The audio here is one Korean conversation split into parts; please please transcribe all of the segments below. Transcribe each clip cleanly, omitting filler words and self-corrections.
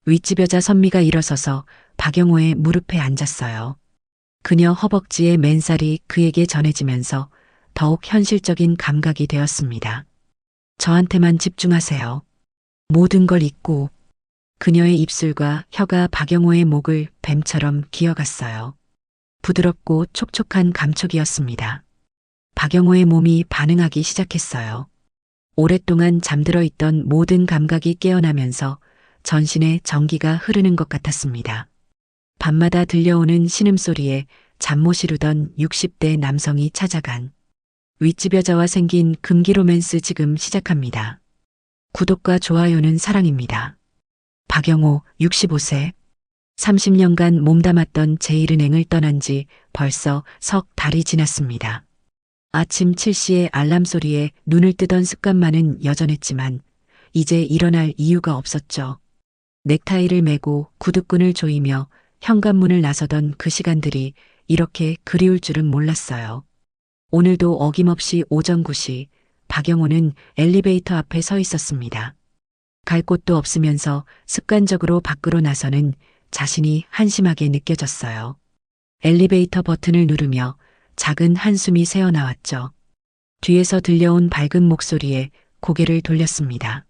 윗집 여자 선미가 일어서서 박영호의 무릎에 앉았어요. 그녀 허벅지의 맨살이 그에게 전해지면서 더욱 현실적인 감각이 되었습니다. 저한테만 집중하세요. 모든 걸 잊고. 그녀의 입술과 혀가 박영호의 목을 뱀처럼 기어갔어요. 부드럽고 촉촉한 감촉이었습니다. 박영호의 몸이 반응하기 시작했어요. 오랫동안 잠들어 있던 모든 감각이 깨어나면서 전신에 전기가 흐르는 것 같았습니다. 밤마다 들려오는 신음소리에 잠 못 이루던 60대 남성이 찾아간 윗집 여자와 생긴 금기 로맨스 지금 시작합니다. 구독과 좋아요는 사랑입니다. 박영호 65세. 30년간 몸담았던 제1은행을 떠난 지 벌써 석 달이 지났습니다. 아침 7시에 알람 소리에 눈을 뜨던 습관만은 여전했지만 이제 일어날 이유가 없었죠. 넥타이를 매고 구두끈을 조이며 현관문을 나서던 그 시간들이 이렇게 그리울 줄은 몰랐어요. 오늘도 어김없이 오전 9시 박영호는 엘리베이터 앞에 서 있었습니다. 갈 곳도 없으면서 습관적으로 밖으로 나서는 자신이 한심하게 느껴졌어요. 엘리베이터 버튼을 누르며 작은 한숨이 새어나왔죠. 뒤에서 들려온 밝은 목소리에 고개를 돌렸습니다.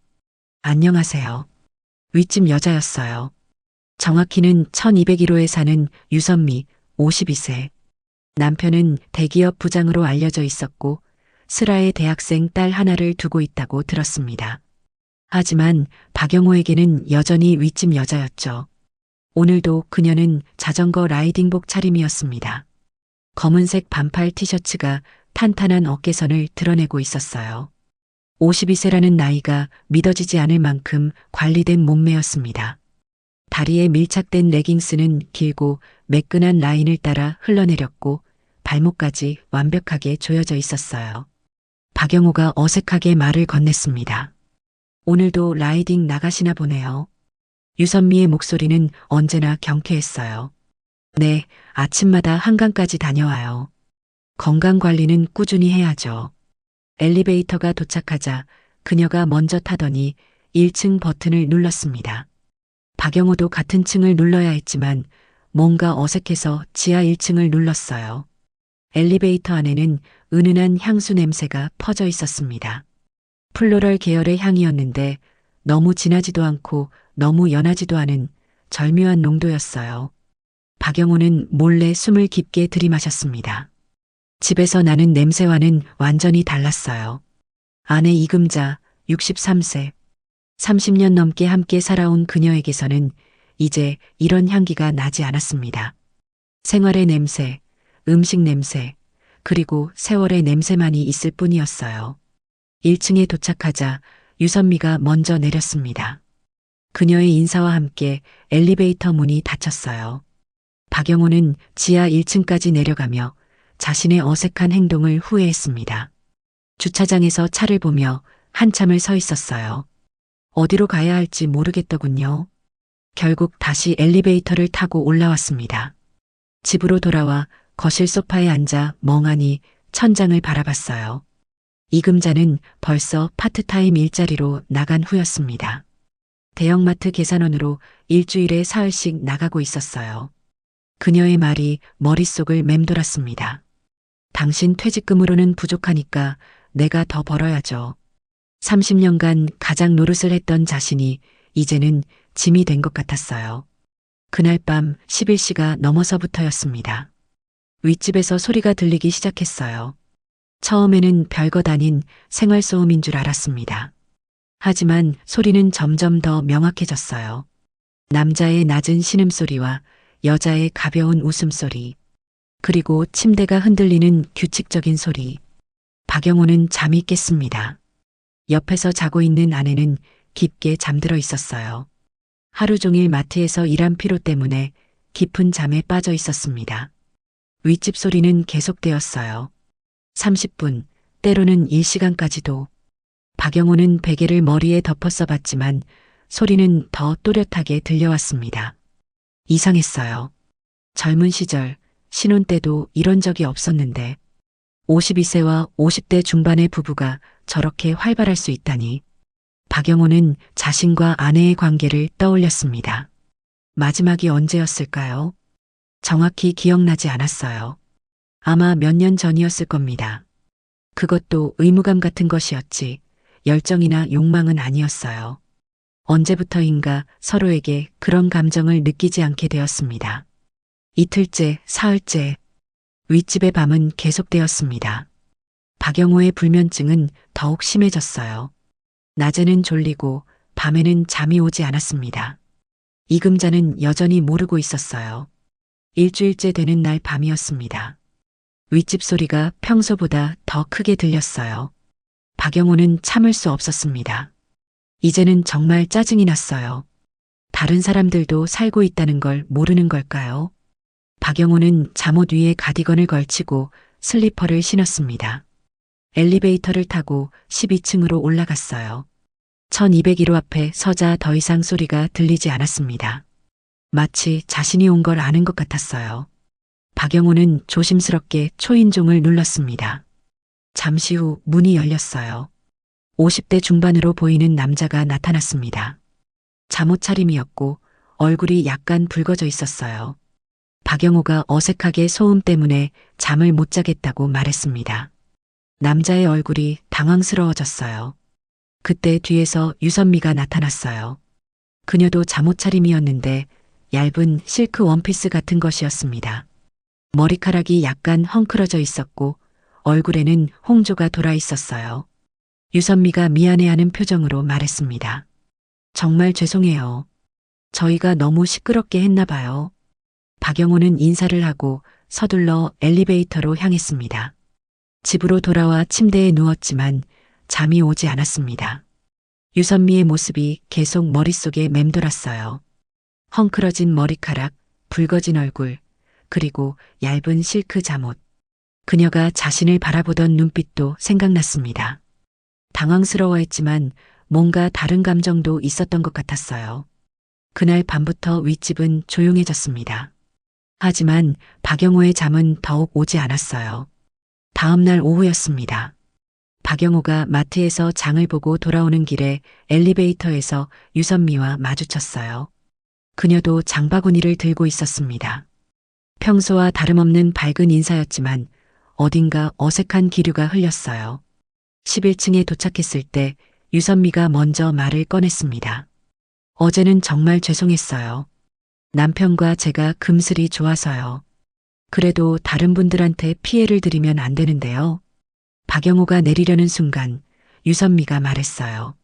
안녕하세요. 윗집 여자였어요. 정확히는 1201호에 사는 유선미 52세. 남편은 대기업 부장으로 알려져 있었고 슬아의 대학생 딸 하나를 두고 있다고 들었습니다. 하지만 박영호에게는 여전히 윗집 여자였죠. 오늘도 그녀는 자전거 라이딩복 차림이었습니다. 검은색 반팔 티셔츠가 탄탄한 어깨선을 드러내고 있었어요. 52세라는 나이가 믿어지지 않을 만큼 관리된 몸매였습니다. 다리에 밀착된 레깅스는 길고 매끈한 라인을 따라 흘러내렸고 발목까지 완벽하게 조여져 있었어요. 박영호가 어색하게 말을 건넸습니다. 오늘도 라이딩 나가시나 보네요. 유선미의 목소리는 언제나 경쾌했어요. 네, 아침마다 한강까지 다녀와요. 건강관리는 꾸준히 해야죠. 엘리베이터가 도착하자 그녀가 먼저 타더니 1층 버튼을 눌렀습니다. 박영호도 같은 층을 눌러야 했지만 뭔가 어색해서 지하 1층을 눌렀어요. 엘리베이터 안에는 은은한 향수 냄새가 퍼져 있었습니다. 플로럴 계열의 향이었는데 너무 진하지도 않고 너무 연하지도 않은 절묘한 농도였어요. 박영호는 몰래 숨을 깊게 들이마셨습니다. 집에서 나는 냄새와는 완전히 달랐어요. 아내 이금자 63세. 30년 넘게 함께 살아온 그녀에게서는 이제 이런 향기가 나지 않았습니다. 생활의 냄새, 음식 냄새, 그리고 세월의 냄새만이 있을 뿐이었어요. 1층에 도착하자 유선미가 먼저 내렸습니다. 그녀의 인사와 함께 엘리베이터 문이 닫혔어요. 박영호는 지하 1층까지 내려가며 자신의 어색한 행동을 후회했습니다. 주차장에서 차를 보며 한참을 서 있었어요. 어디로 가야 할지 모르겠더군요. 결국 다시 엘리베이터를 타고 올라왔습니다. 집으로 돌아와 거실 소파에 앉아 멍하니 천장을 바라봤어요. 이금자는 벌써 파트타임 일자리로 나간 후였습니다. 대형마트 계산원으로 일주일에 사흘씩 나가고 있었어요. 그녀의 말이 머릿속을 맴돌았습니다. 당신 퇴직금으로는 부족하니까 내가 더 벌어야죠. 30년간 가장 노릇을 했던 자신이 이제는 짐이 된 것 같았어요. 그날 밤 11시가 넘어서부터였습니다. 윗집에서 소리가 들리기 시작했어요. 처음에는 별것 아닌 생활소음인 줄 알았습니다. 하지만 소리는 점점 더 명확해졌어요. 남자의 낮은 신음소리와 여자의 가벼운 웃음소리, 그리고 침대가 흔들리는 규칙적인 소리. 박영호는 잠이 깼습니다. 옆에서 자고 있는 아내는 깊게 잠들어 있었어요. 하루 종일 마트에서 일한 피로 때문에 깊은 잠에 빠져 있었습니다. 윗집 소리는 계속되었어요. 30분, 때로는 1시간까지도. 박영호는 베개를 머리에 덮어 써봤지만 소리는 더 또렷하게 들려왔습니다. 이상했어요. 젊은 시절, 신혼 때도 이런 적이 없었는데 52세와 50대 중반의 부부가 저렇게 활발할 수 있다니. 박영호는 자신과 아내의 관계를 떠올렸습니다. 마지막이 언제였을까요? 정확히 기억나지 않았어요. 아마 몇 년 전이었을 겁니다. 그것도 의무감 같은 것이었지 열정이나 욕망은 아니었어요. 언제부터인가 서로에게 그런 감정을 느끼지 않게 되었습니다. 이틀째, 사흘째, 윗집의 밤은 계속되었습니다. 박영호의 불면증은 더욱 심해졌어요. 낮에는 졸리고 밤에는 잠이 오지 않았습니다. 이금자는 여전히 모르고 있었어요. 일주일째 되는 날 밤이었습니다. 윗집 소리가 평소보다 더 크게 들렸어요. 박영호는 참을 수 없었습니다. 이제는 정말 짜증이 났어요. 다른 사람들도 살고 있다는 걸 모르는 걸까요? 박영호는 잠옷 위에 가디건을 걸치고 슬리퍼를 신었습니다. 엘리베이터를 타고 12층으로 올라갔어요. 1201호 앞에 서자 더 이상 소리가 들리지 않았습니다. 마치 자신이 온 걸 아는 것 같았어요. 박영호는 조심스럽게 초인종을 눌렀습니다. 잠시 후 문이 열렸어요. 50대 중반으로 보이는 남자가 나타났습니다. 잠옷 차림이었고 얼굴이 약간 붉어져 있었어요. 박영호가 어색하게 소음 때문에 잠을 못 자겠다고 말했습니다. 남자의 얼굴이 당황스러워졌어요. 그때 뒤에서 유선미가 나타났어요. 그녀도 잠옷 차림이었는데 얇은 실크 원피스 같은 것이었습니다. 머리카락이 약간 헝클어져 있었고 얼굴에는 홍조가 돌아 있었어요. 유선미가 미안해하는 표정으로 말했습니다. 정말 죄송해요. 저희가 너무 시끄럽게 했나 봐요. 박영호는 인사를 하고 서둘러 엘리베이터로 향했습니다. 집으로 돌아와 침대에 누웠지만 잠이 오지 않았습니다. 유선미의 모습이 계속 머릿속에 맴돌았어요. 헝클어진 머리카락, 붉어진 얼굴, 그리고 얇은 실크 잠옷. 그녀가 자신을 바라보던 눈빛도 생각났습니다. 당황스러워했지만 뭔가 다른 감정도 있었던 것 같았어요. 그날 밤부터 윗집은 조용해졌습니다. 하지만 박영호의 잠은 더욱 오지 않았어요. 다음 날 오후였습니다. 박영호가 마트에서 장을 보고 돌아오는 길에 엘리베이터에서 유선미와 마주쳤어요. 그녀도 장바구니를 들고 있었습니다. 평소와 다름없는 밝은 인사였지만 어딘가 어색한 기류가 흘렸어요. 11층에 도착했을 때 유선미가 먼저 말을 꺼냈습니다. 어제는 정말 죄송했어요. 남편과 제가 금슬이 좋아서요. 그래도 다른 분들한테 피해를 드리면 안 되는데요. 박영호가 내리려는 순간 유선미가 말했어요.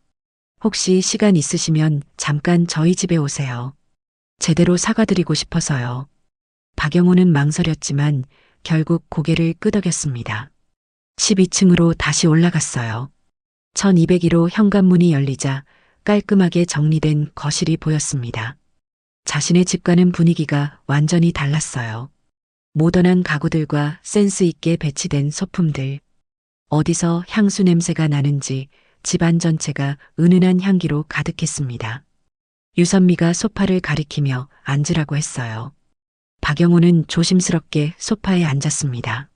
혹시 시간 있으시면 잠깐 저희 집에 오세요. 제대로 사과드리고 싶어서요. 박영호는 망설였지만 결국 고개를 끄덕였습니다. 12층으로 다시 올라갔어요. 1201호 현관문이 열리자 깔끔하게 정리된 거실이 보였습니다. 자신의 집과는 분위기가 완전히 달랐어요. 모던한 가구들과 센스 있게 배치된 소품들. 어디서 향수 냄새가 나는지 집안 전체가 은은한 향기로 가득했습니다. 유선미가 소파를 가리키며 앉으라고 했어요. 박영호는 조심스럽게 소파에 앉았습니다.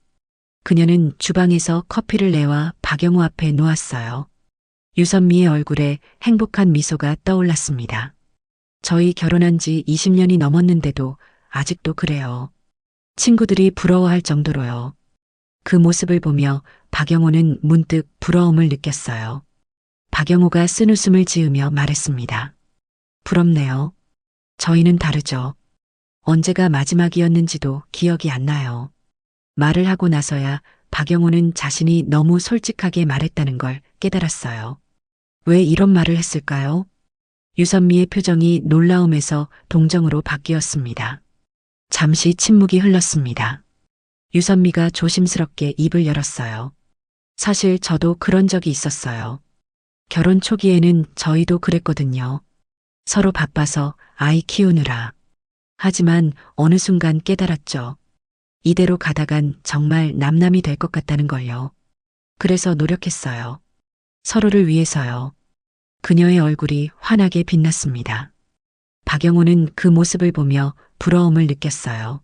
그녀는 주방에서 커피를 내와 박영호 앞에 놓았어요. 유선미의 얼굴에 행복한 미소가 떠올랐습니다. 저희 결혼한 지 20년이 넘었는데도 아직도 그래요. 친구들이 부러워할 정도로요. 그 모습을 보며 박영호는 문득 부러움을 느꼈어요. 박영호가 쓴웃음을 지으며 말했습니다. 부럽네요. 저희는 다르죠. 언제가 마지막이었는지도 기억이 안 나요. 말을 하고 나서야 박영호는 자신이 너무 솔직하게 말했다는 걸 깨달았어요. 왜 이런 말을 했을까요? 유선미의 표정이 놀라움에서 동정으로 바뀌었습니다. 잠시 침묵이 흘렀습니다. 유선미가 조심스럽게 입을 열었어요. 사실 저도 그런 적이 있었어요. 결혼 초기에는 저희도 그랬거든요. 서로 바빠서 아이 키우느라. 하지만 어느 순간 깨달았죠. 이대로 가다간 정말 남남이 될 것 같다는 걸요. 그래서 노력했어요. 서로를 위해서요. 그녀의 얼굴이 환하게 빛났습니다. 박영호는 그 모습을 보며 부러움을 느꼈어요.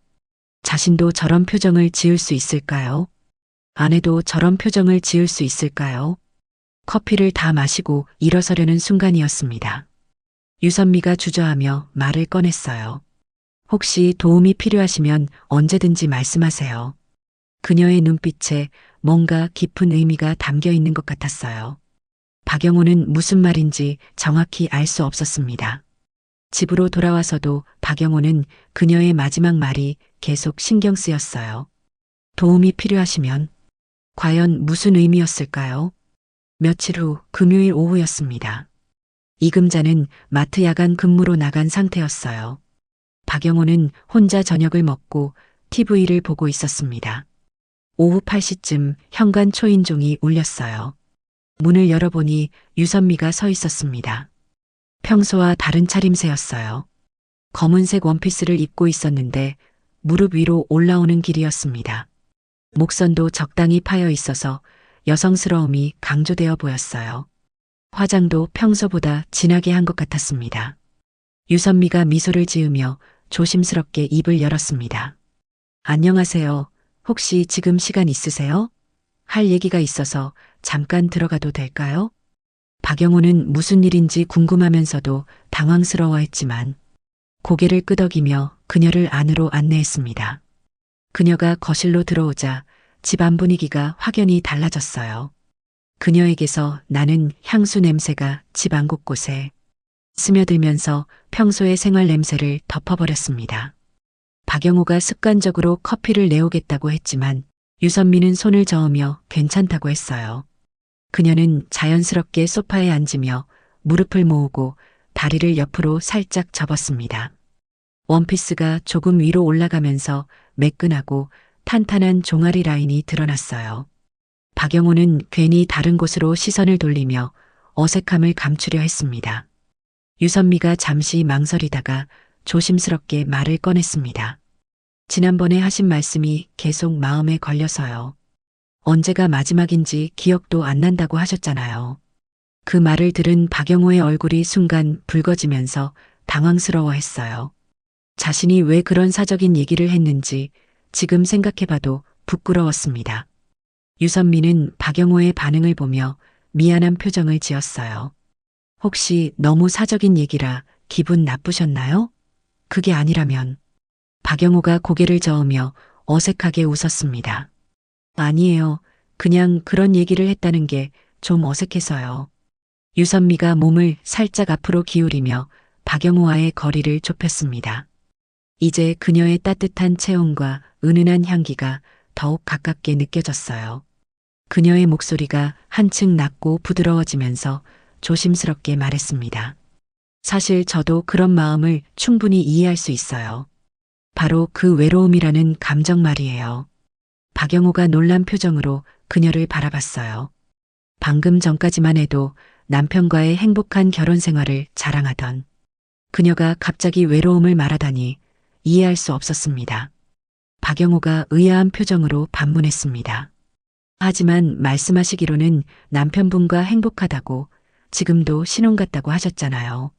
자신도 저런 표정을 지을 수 있을까요? 아내도 저런 표정을 지을 수 있을까요? 커피를 다 마시고 일어서려는 순간이었습니다. 유선미가 주저하며 말을 꺼냈어요. 혹시 도움이 필요하시면 언제든지 말씀하세요. 그녀의 눈빛에 뭔가 깊은 의미가 담겨 있는 것 같았어요. 박영호는 무슨 말인지 정확히 알 수 없었습니다. 집으로 돌아와서도 박영호는 그녀의 마지막 말이 계속 신경 쓰였어요. 도움이 필요하시면 과연 무슨 의미였을까요? 며칠 후 금요일 오후였습니다. 이금자는 마트 야간 근무로 나간 상태였어요. 박영호는 혼자 저녁을 먹고 TV를 보고 있었습니다. 오후 8시쯤 현관 초인종이 울렸어요. 문을 열어보니 유선미가 서 있었습니다. 평소와 다른 차림새였어요. 검은색 원피스를 입고 있었는데 무릎 위로 올라오는 길이었습니다. 목선도 적당히 파여 있어서 여성스러움이 강조되어 보였어요. 화장도 평소보다 진하게 한 것 같았습니다. 유선미가 미소를 지으며 조심스럽게 입을 열었습니다. 안녕하세요. 혹시 지금 시간 있으세요? 할 얘기가 있어서 잠깐 들어가도 될까요? 박영호는 무슨 일인지 궁금하면서도 당황스러워했지만 고개를 끄덕이며 그녀를 안으로 안내했습니다. 그녀가 거실로 들어오자 집안 분위기가 확연히 달라졌어요. 그녀에게서 나는 향수 냄새가 집안 곳곳에 스며들면서 평소의 생활 냄새를 덮어버렸습니다. 박영호가 습관적으로 커피를 내오겠다고 했지만 유선미는 손을 저으며 괜찮다고 했어요. 그녀는 자연스럽게 소파에 앉으며 무릎을 모으고 다리를 옆으로 살짝 접었습니다. 원피스가 조금 위로 올라가면서 매끈하고 탄탄한 종아리 라인이 드러났어요. 박영호는 괜히 다른 곳으로 시선을 돌리며 어색함을 감추려 했습니다. 유선미가 잠시 망설이다가 조심스럽게 말을 꺼냈습니다. 지난번에 하신 말씀이 계속 마음에 걸려서요. 언제가 마지막인지 기억도 안 난다고 하셨잖아요. 그 말을 들은 박영호의 얼굴이 순간 붉어지면서 당황스러워했어요. 자신이 왜 그런 사적인 얘기를 했는지 지금 생각해봐도 부끄러웠습니다. 유선미는 박영호의 반응을 보며 미안한 표정을 지었어요. 혹시 너무 사적인 얘기라 기분 나쁘셨나요? 그게 아니라면. 박영호가 고개를 저으며 어색하게 웃었습니다. 아니에요. 그냥 그런 얘기를 했다는 게 좀 어색해서요. 유선미가 몸을 살짝 앞으로 기울이며 박영호와의 거리를 좁혔습니다. 이제 그녀의 따뜻한 체온과 은은한 향기가 더욱 가깝게 느껴졌어요. 그녀의 목소리가 한층 낮고 부드러워지면서 조심스럽게 말했습니다. 사실 저도 그런 마음을 충분히 이해할 수 있어요. 바로 그 외로움이라는 감정 말이에요. 박영호가 놀란 표정으로 그녀를 바라봤어요. 방금 전까지만 해도 남편과의 행복한 결혼 생활을 자랑하던 그녀가 갑자기 외로움을 말하다니 이해할 수 없었습니다. 박영호가 의아한 표정으로 반문했습니다. 하지만 말씀하시기로는 남편분과 행복하다고 지금도 신혼 같다고 하셨잖아요.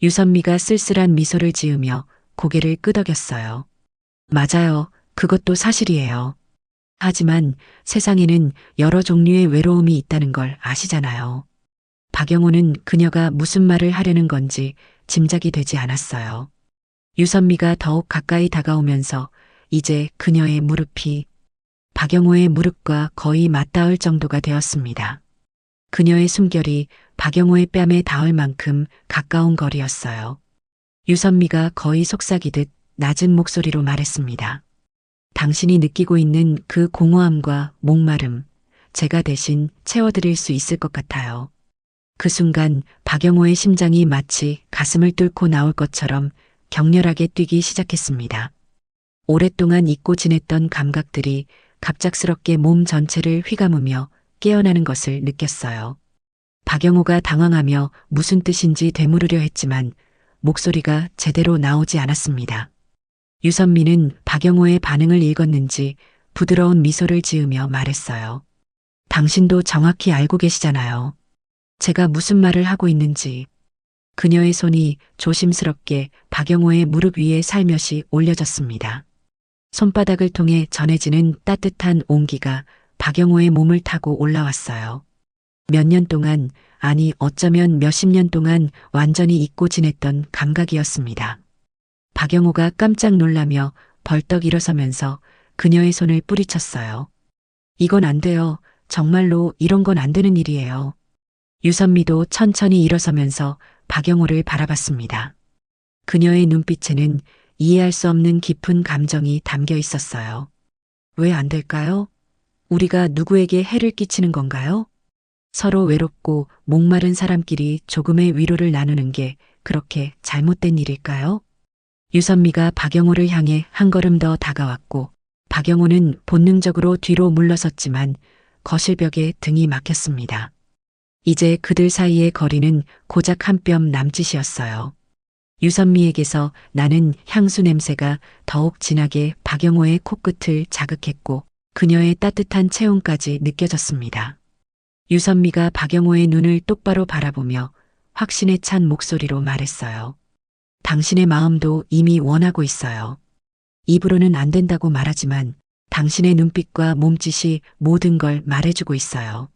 유선미가 쓸쓸한 미소를 지으며 고개를 끄덕였어요. 맞아요. 그것도 사실이에요. 하지만 세상에는 여러 종류의 외로움이 있다는 걸 아시잖아요. 박영호는 그녀가 무슨 말을 하려는 건지 짐작이 되지 않았어요. 유선미가 더욱 가까이 다가오면서 이제 그녀의 무릎이 박영호의 무릎과 거의 맞닿을 정도가 되었습니다. 그녀의 숨결이 박영호의 뺨에 닿을 만큼 가까운 거리였어요. 유선미가 거의 속삭이듯 낮은 목소리로 말했습니다. 당신이 느끼고 있는 그 공허함과 목마름, 제가 대신 채워드릴 수 있을 것 같아요. 그 순간 박영호의 심장이 마치 가슴을 뚫고 나올 것처럼 격렬하게 뛰기 시작했습니다. 오랫동안 잊고 지냈던 감각들이 갑작스럽게 몸 전체를 휘감으며 깨어나는 것을 느꼈어요. 박영호가 당황하며 무슨 뜻인지 되물으려 했지만 목소리가 제대로 나오지 않았습니다. 유선미는 박영호의 반응을 읽었는지 부드러운 미소를 지으며 말했어요. 당신도 정확히 알고 계시잖아요. 제가 무슨 말을 하고 있는지. 그녀의 손이 조심스럽게 박영호의 무릎 위에 살며시 올려졌습니다. 손바닥을 통해 전해지는 따뜻한 온기가 박영호의 몸을 타고 올라왔어요. 몇 년 동안, 아니 어쩌면 몇십 년 동안 완전히 잊고 지냈던 감각이었습니다. 박영호가 깜짝 놀라며 벌떡 일어서면서 그녀의 손을 뿌리쳤어요. 이건 안 돼요. 정말로 이런 건 안 되는 일이에요. 유선미도 천천히 일어서면서 박영호를 바라봤습니다. 그녀의 눈빛에는 이해할 수 없는 깊은 감정이 담겨 있었어요. 왜 안 될까요? 우리가 누구에게 해를 끼치는 건가요? 서로 외롭고 목마른 사람끼리 조금의 위로를 나누는 게 그렇게 잘못된 일일까요? 유선미가 박영호를 향해 한 걸음 더 다가왔고 박영호는 본능적으로 뒤로 물러섰지만 거실벽에 등이 막혔습니다. 이제 그들 사이의 거리는 고작 한 뼘 남짓이었어요. 유선미에게서 나는 향수 냄새가 더욱 진하게 박영호의 코끝을 자극했고 그녀의 따뜻한 체온까지 느껴졌습니다. 유선미가 박영호의 눈을 똑바로 바라보며 확신에 찬 목소리로 말했어요. 당신의 마음도 이미 원하고 있어요. 입으로는 안 된다고 말하지만 당신의 눈빛과 몸짓이 모든 걸 말해주고 있어요.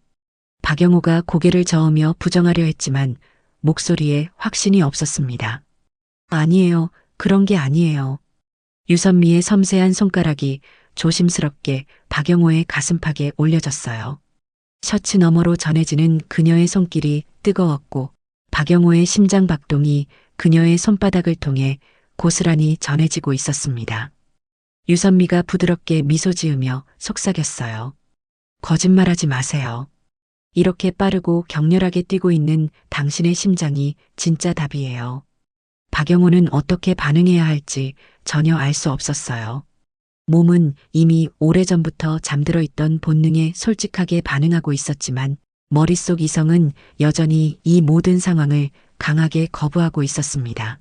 박영호가 고개를 저으며 부정하려 했지만 목소리에 확신이 없었습니다. 아니에요. 그런 게 아니에요. 유선미의 섬세한 손가락이 조심스럽게 박영호의 가슴팍에 올려졌어요. 셔츠 너머로 전해지는 그녀의 손길이 뜨거웠고 박영호의 심장 박동이 그녀의 손바닥을 통해 고스란히 전해지고 있었습니다. 유선미가 부드럽게 미소 지으며 속삭였어요. 거짓말하지 마세요. 이렇게 빠르고 격렬하게 뛰고 있는 당신의 심장이 진짜 답이에요. 박영호는 어떻게 반응해야 할지 전혀 알 수 없었어요. 몸은 이미 오래전부터 잠들어 있던 본능에 솔직하게 반응하고 있었지만 머릿속 이성은 여전히 이 모든 상황을 강하게 거부하고 있었습니다.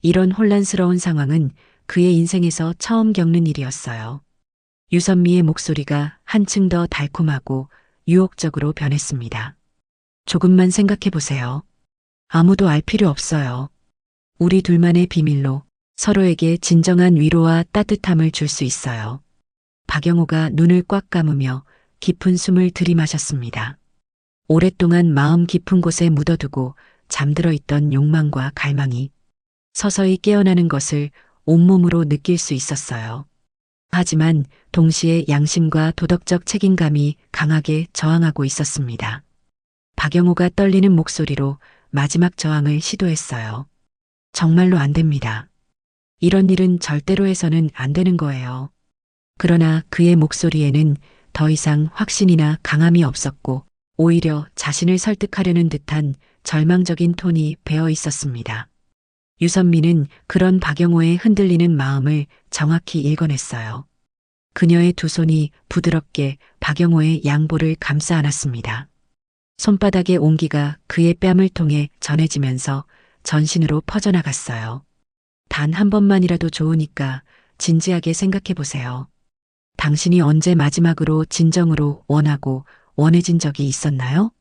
이런 혼란스러운 상황은 그의 인생에서 처음 겪는 일이었어요. 유선미의 목소리가 한층 더 달콤하고 유혹적으로 변했습니다. 조금만 생각해 보세요. 아무도 알 필요 없어요. 우리 둘만의 비밀로 서로에게 진정한 위로와 따뜻함을 줄 수 있어요. 박영호가 눈을 꽉 감으며 깊은 숨을 들이마셨습니다. 오랫동안 마음 깊은 곳에 묻어두고 잠들어 있던 욕망과 갈망이 서서히 깨어나는 것을 온몸으로 느낄 수 있었어요. 하지만 동시에 양심과 도덕적 책임감이 강하게 저항하고 있었습니다. 박영호가 떨리는 목소리로 마지막 저항을 시도했어요. 정말로 안 됩니다. 이런 일은 절대로 해서는 안 되는 거예요. 그러나 그의 목소리에는 더 이상 확신이나 강함이 없었고 오히려 자신을 설득하려는 듯한 절망적인 톤이 배어 있었습니다. 유선미는 그런 박영호의 흔들리는 마음을 정확히 읽어냈어요. 그녀의 두 손이 부드럽게 박영호의 양볼을 감싸 안았습니다. 손바닥의 온기가 그의 뺨을 통해 전해지면서 전신으로 퍼져나갔어요. 단 한 번만이라도 좋으니까 진지하게 생각해 보세요. 당신이 언제 마지막으로 진정으로 원하고 원해진 적이 있었나요?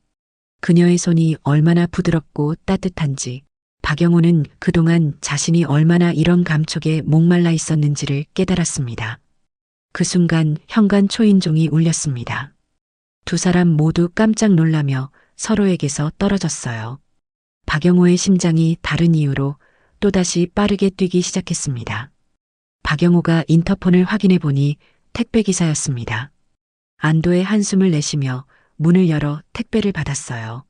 그녀의 손이 얼마나 부드럽고 따뜻한지 박영호는 그동안 자신이 얼마나 이런 감촉에 목말라 있었는지를 깨달았습니다. 그 순간 현관 초인종이 울렸습니다. 두 사람 모두 깜짝 놀라며 서로에게서 떨어졌어요. 박영호의 심장이 다른 이유로 또다시 빠르게 뛰기 시작했습니다. 박영호가 인터폰을 확인해 보니 택배기사였습니다. 안도의 한숨을 내쉬며 문을 열어 택배를 받았어요.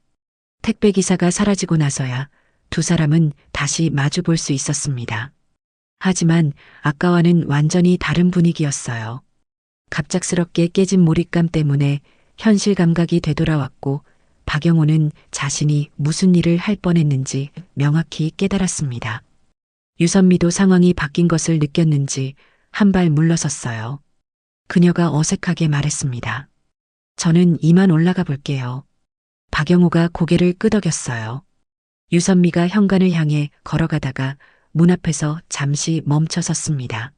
택배기사가 사라지고 나서야 두 사람은 다시 마주 볼 수 있었습니다. 하지만 아까와는 완전히 다른 분위기였어요. 갑작스럽게 깨진 몰입감 때문에 현실 감각이 되돌아왔고 박영호는 자신이 무슨 일을 할 뻔했는지 명확히 깨달았습니다. 유선미도 상황이 바뀐 것을 느꼈는지 한 발 물러섰어요. 그녀가 어색하게 말했습니다. 저는 이만 올라가 볼게요. 박영호가 고개를 끄덕였어요. 유선미가 현관을 향해 걸어가다가 문 앞에서 잠시 멈춰 섰습니다.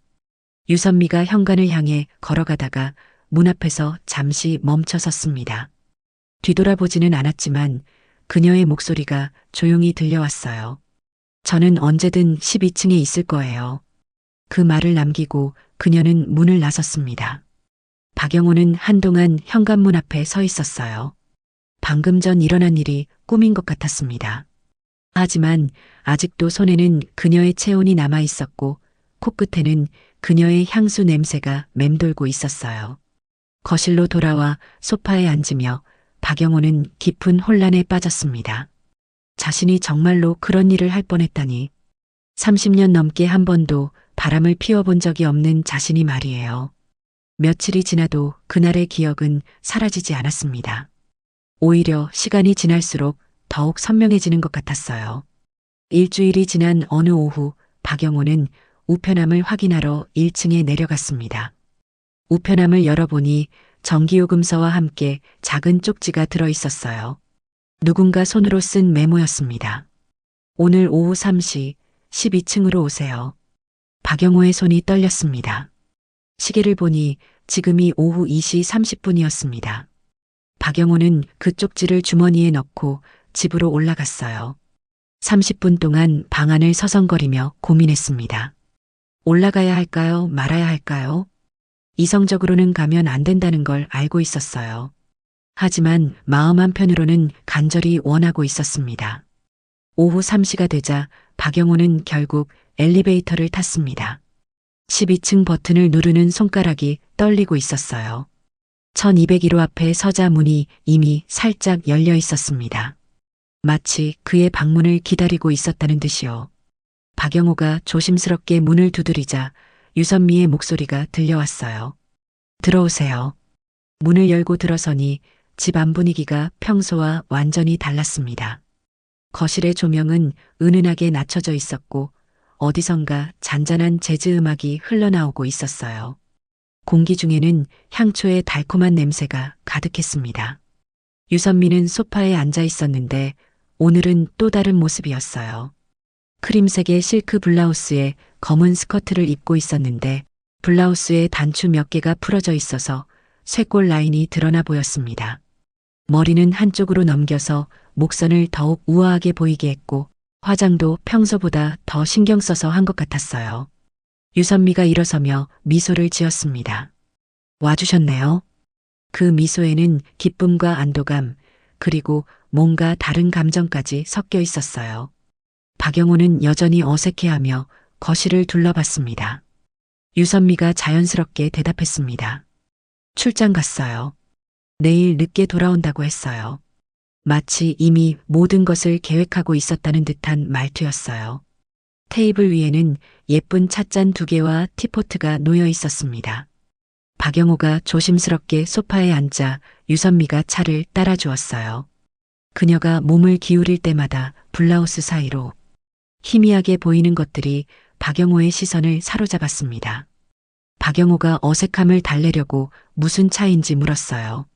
유선미가 현관을 향해 걸어가다가 문 앞에서 잠시 멈춰 섰습니다. 뒤돌아보지는 않았지만 그녀의 목소리가 조용히 들려왔어요. 저는 언제든 12층에 있을 거예요. 그 말을 남기고 그녀는 문을 나섰습니다. 박영호는 한동안 현관문 앞에 서 있었어요. 방금 전 일어난 일이 꿈인 것 같았습니다. 하지만 아직도 손에는 그녀의 체온이 남아 있었고 코끝에는 그녀의 향수 냄새가 맴돌고 있었어요. 거실로 돌아와 소파에 앉으며 박영호는 깊은 혼란에 빠졌습니다. 자신이 정말로 그런 일을 할 뻔했다니. 30년 넘게 한 번도 바람을 피워본 적이 없는 자신이 말이에요. 며칠이 지나도 그날의 기억은 사라지지 않았습니다. 오히려 시간이 지날수록 더욱 선명해지는 것 같았어요. 일주일이 지난 어느 오후 박영호는 우편함을 확인하러 1층에 내려갔습니다. 우편함을 열어보니 전기요금서와 함께 작은 쪽지가 들어 있었어요. 누군가 손으로 쓴 메모였습니다. 오늘 오후 3시 12층으로 오세요. 박영호의 손이 떨렸습니다. 시계를 보니 지금이 오후 2시 30분이었습니다. 박영호는 그 쪽지를 주머니에 넣고 집으로 올라갔어요. 30분 동안 방 안을 서성거리며 고민했습니다. 올라가야 할까요? 말아야 할까요? 이성적으로는 가면 안 된다는 걸 알고 있었어요. 하지만 마음 한편으로는 간절히 원하고 있었습니다. 오후 3시가 되자 박영호는 결국 엘리베이터를 탔습니다. 12층 버튼을 누르는 손가락이 떨리고 있었어요. 1201호 앞에 서자 문이 이미 살짝 열려 있었습니다. 마치 그의 방문을 기다리고 있었다는 듯이요. 박영호가 조심스럽게 문을 두드리자 유선미의 목소리가 들려왔어요. 들어오세요. 문을 열고 들어서니 집 안 분위기가 평소와 완전히 달랐습니다. 거실의 조명은 은은하게 낮춰져 있었고 어디선가 잔잔한 재즈 음악이 흘러나오고 있었어요. 공기 중에는 향초의 달콤한 냄새가 가득했습니다. 유선미는 소파에 앉아 있었는데 오늘은 또 다른 모습이었어요. 크림색의 실크 블라우스에 검은 스커트를 입고 있었는데 블라우스에 단추 몇 개가 풀어져 있어서 쇄골 라인이 드러나 보였습니다. 머리는 한쪽으로 넘겨서 목선을 더욱 우아하게 보이게 했고 화장도 평소보다 더 신경 써서 한 것 같았어요. 유선미가 일어서며 미소를 지었습니다. 와주셨네요. 그 미소에는 기쁨과 안도감, 그리고 뭔가 다른 감정까지 섞여 있었어요. 박영호는 여전히 어색해하며 거실을 둘러봤습니다. 유선미가 자연스럽게 대답했습니다. 출장 갔어요. 내일 늦게 돌아온다고 했어요. 마치 이미 모든 것을 계획하고 있었다는 듯한 말투였어요. 테이블 위에는 예쁜 찻잔 2개와 티포트가 놓여 있었습니다. 박영호가 조심스럽게 소파에 앉아 유선미가 차를 따라 주었어요. 그녀가 몸을 기울일 때마다 블라우스 사이로 희미하게 보이는 것들이 박영호의 시선을 사로잡았습니다. 박영호가 어색함을 달래려고 무슨 차인지 물었어요.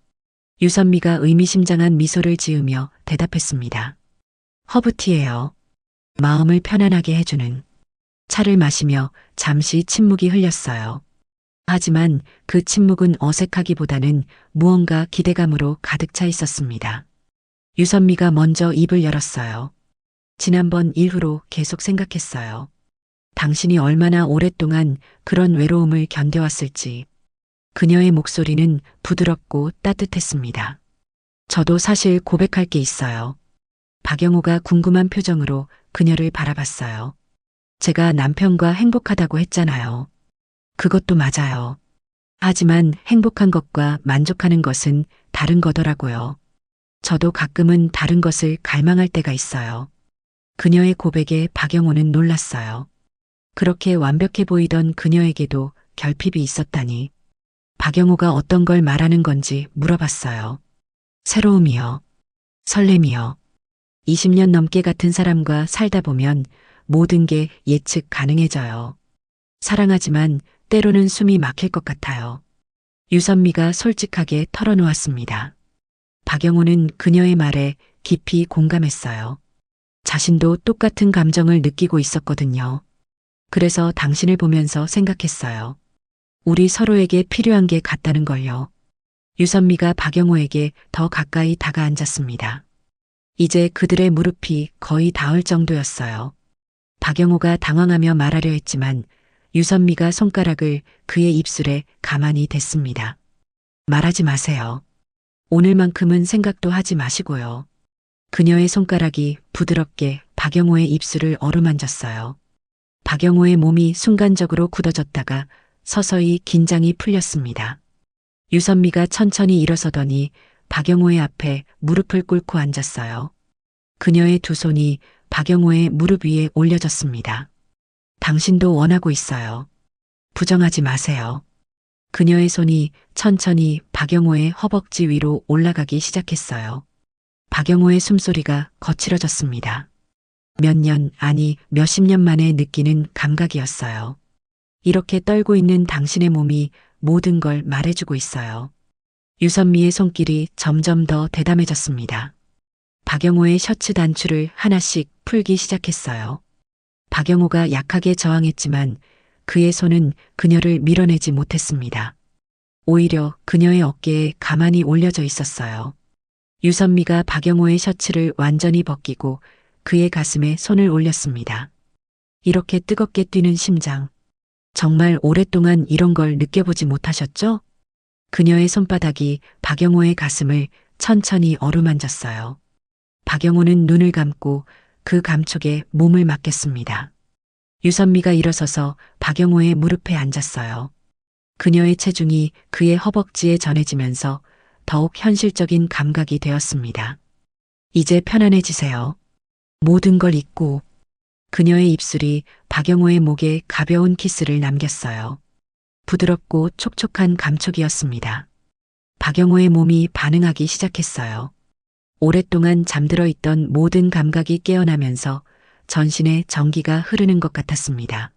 유선미가 의미심장한 미소를 지으며 대답했습니다. 허브티예요. 마음을 편안하게 해주는. 차를 마시며 잠시 침묵이 흘렸어요. 하지만 그 침묵은 어색하기보다는 무언가 기대감으로 가득 차 있었습니다. 유선미가 먼저 입을 열었어요. 지난번 이후로 계속 생각했어요. 당신이 얼마나 오랫동안 그런 외로움을 견뎌왔을지. 그녀의 목소리는 부드럽고 따뜻했습니다. 저도 사실 고백할 게 있어요. 박영호가 궁금한 표정으로 그녀를 바라봤어요. 제가 남편과 행복하다고 했잖아요. 그것도 맞아요. 하지만 행복한 것과 만족하는 것은 다른 거더라고요. 저도 가끔은 다른 것을 갈망할 때가 있어요. 그녀의 고백에 박영호는 놀랐어요. 그렇게 완벽해 보이던 그녀에게도 결핍이 있었다니. 박영호가 어떤 걸 말하는 건지 물어봤어요. 새로움이요. 설렘이요. 20년 넘게 같은 사람과 살다 보면 모든 게 예측 가능해져요. 사랑하지만 때로는 숨이 막힐 것 같아요. 유선미가 솔직하게 털어놓았습니다. 박영호는 그녀의 말에 깊이 공감했어요. 자신도 똑같은 감정을 느끼고 있었거든요. 그래서 당신을 보면서 생각했어요. 우리 서로에게 필요한 게 같다는 걸요. 유선미가 박영호에게 더 가까이 다가앉았습니다. 이제 그들의 무릎이 거의 닿을 정도였어요. 박영호가 당황하며 말하려 했지만 유선미가 손가락을 그의 입술에 가만히 댔습니다. 말하지 마세요. 오늘만큼은 생각도 하지 마시고요. 그녀의 손가락이 부드럽게 박영호의 입술을 어루만졌어요. 박영호의 몸이 순간적으로 굳어졌다가 서서히 긴장이 풀렸습니다. 유선미가 천천히 일어서더니 박영호의 앞에 무릎을 꿇고 앉았어요. 그녀의 두 손이 박영호의 무릎 위에 올려졌습니다. 당신도 원하고 있어요. 부정하지 마세요. 그녀의 손이 천천히 박영호의 허벅지 위로 올라가기 시작했어요. 박영호의 숨소리가 거칠어졌습니다. 몇 년, 아니 몇십 년 만에 느끼는 감각이었어요. 이렇게 떨고 있는 당신의 몸이 모든 걸 말해주고 있어요. 유선미의 손길이 점점 더 대담해졌습니다. 박영호의 셔츠 단추를 하나씩 풀기 시작했어요. 박영호가 약하게 저항했지만 그의 손은 그녀를 밀어내지 못했습니다. 오히려 그녀의 어깨에 가만히 올려져 있었어요. 유선미가 박영호의 셔츠를 완전히 벗기고 그의 가슴에 손을 올렸습니다. 이렇게 뜨겁게 뛰는 심장. 정말 오랫동안 이런 걸 느껴보지 못하셨죠? 그녀의 손바닥이 박영호의 가슴을 천천히 어루만졌어요. 박영호는 눈을 감고 그 감촉에 몸을 맡겼습니다. 유선미가 일어서서 박영호의 무릎에 앉았어요. 그녀의 체중이 그의 허벅지에 전해지면서 더욱 현실적인 감각이 되었습니다. 이제 편안해지세요. 모든 걸 잊고. 그녀의 입술이 박영호의 목에 가벼운 키스를 남겼어요. 부드럽고 촉촉한 감촉이었습니다. 박영호의 몸이 반응하기 시작했어요. 오랫동안 잠들어 있던 모든 감각이 깨어나면서 전신에 전기가 흐르는 것 같았습니다.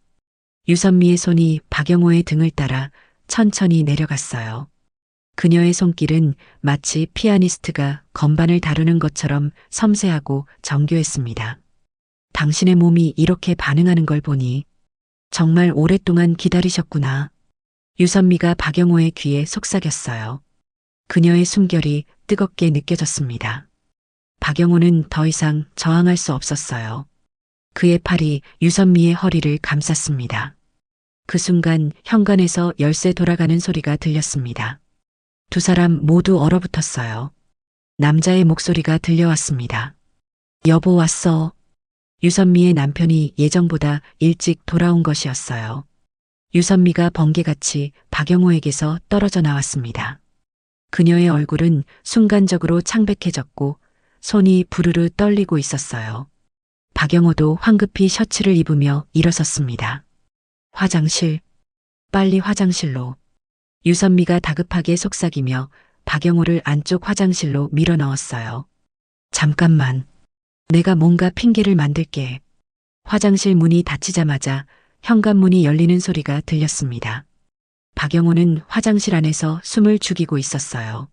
유선미의 손이 박영호의 등을 따라 천천히 내려갔어요. 그녀의 손길은 마치 피아니스트가 건반을 다루는 것처럼 섬세하고 정교했습니다. 당신의 몸이 이렇게 반응하는 걸 보니 정말 오랫동안 기다리셨구나. 유선미가 박영호의 귀에 속삭였어요. 그녀의 숨결이 뜨겁게 느껴졌습니다. 박영호는 더 이상 저항할 수 없었어요. 그의 팔이 유선미의 허리를 감쌌습니다. 그 순간 현관에서 열쇠 돌아가는 소리가 들렸습니다. 두 사람 모두 얼어붙었어요. 남자의 목소리가 들려왔습니다. 여보 왔어. 유선미의 남편이 예정보다 일찍 돌아온 것이었어요. 유선미가 번개같이 박영호에게서 떨어져 나왔습니다. 그녀의 얼굴은 순간적으로 창백해졌고 손이 부르르 떨리고 있었어요. 박영호도 황급히 셔츠를 입으며 일어섰습니다. 화장실, 빨리 화장실로. 유선미가 다급하게 속삭이며 박영호를 안쪽 화장실로 밀어 넣었어요. 잠깐만. 내가 뭔가 핑계를 만들게. 화장실 문이 닫히자마자 현관문이 열리는 소리가 들렸습니다. 박영호는 화장실 안에서 숨을 죽이고 있었어요.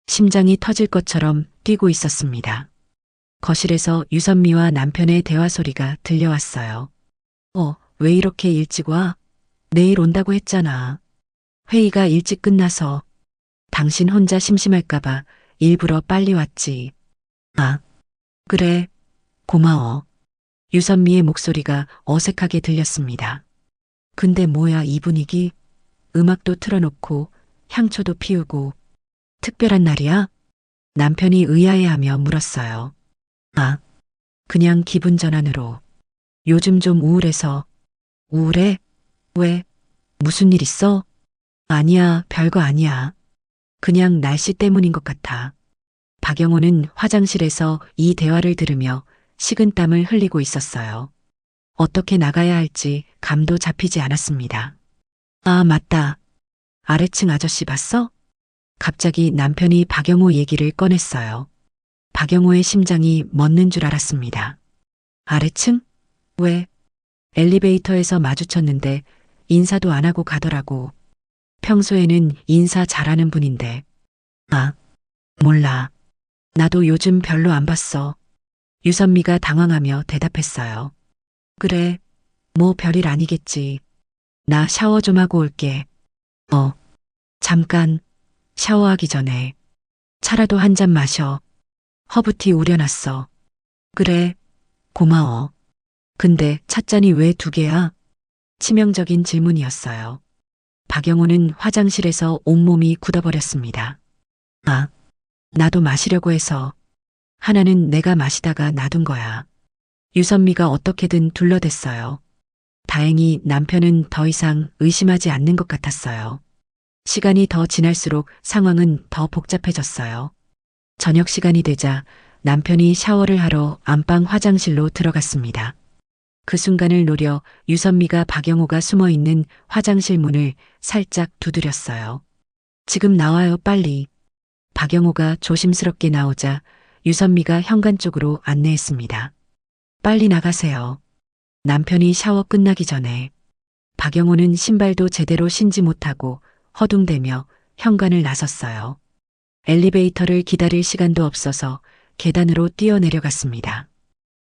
심장이 터질 것처럼 뛰고 있었습니다. 거실에서 유선미와 남편의 대화 소리가 들려왔어요. 왜 이렇게 일찍 와? 내일 온다고 했잖아. 회의가 일찍 끝나서. 당신 혼자 심심할까봐 일부러 빨리 왔지. 아, 그래. 고마워. 유선미의 목소리가 어색하게 들렸습니다. 근데 뭐야 이 분위기? 음악도 틀어놓고 향초도 피우고. 특별한 날이야? 남편이 의아해하며 물었어요. 아, 그냥 기분 전환으로. 요즘 좀 우울해서. 우울해? 왜? 무슨 일 있어? 아니야, 별거 아니야. 그냥 날씨 때문인 것 같아. 박영호는 화장실에서 이 대화를 들으며 식은땀을 흘리고 있었어요. 어떻게 나가야 할지 감도 잡히지 않았습니다. 아, 맞다. 아래층 아저씨 봤어? 갑자기 남편이 박영호 얘기를 꺼냈어요. 박영호의 심장이 멎는 줄 알았습니다. 아래층? 왜? 엘리베이터에서 마주쳤는데 인사도 안 하고 가더라고. 평소에는 인사 잘하는 분인데. 아, 몰라. 나도 요즘 별로 안 봤어. 유선미가 당황하며 대답했어요. 그래, 뭐 별일 아니겠지. 나 샤워 좀 하고 올게. 잠깐. 샤워하기 전에 차라도 한 잔 마셔. 허브티 우려놨어. 그래, 고마워. 근데 찻잔이 왜 두 개야? 치명적인 질문이었어요. 박영호는 화장실에서 온몸이 굳어버렸습니다. 아, 나도 마시려고 해서. 하나는 내가 마시다가 놔둔 거야. 유선미가 어떻게든 둘러댔어요. 다행히 남편은 더 이상 의심하지 않는 것 같았어요. 시간이 더 지날수록 상황은 더 복잡해졌어요. 저녁 시간이 되자 남편이 샤워를 하러 안방 화장실로 들어갔습니다. 그 순간을 노려 유선미가 박영호가 숨어 있는 화장실 문을 살짝 두드렸어요. 지금 나와요, 빨리. 박영호가 조심스럽게 나오자 유선미가 현관 쪽으로 안내했습니다. 빨리 나가세요. 남편이 샤워 끝나기 전에. 박영호는 신발도 제대로 신지 못하고 허둥대며 현관을 나섰어요. 엘리베이터를 기다릴 시간도 없어서 계단으로 뛰어내려갔습니다.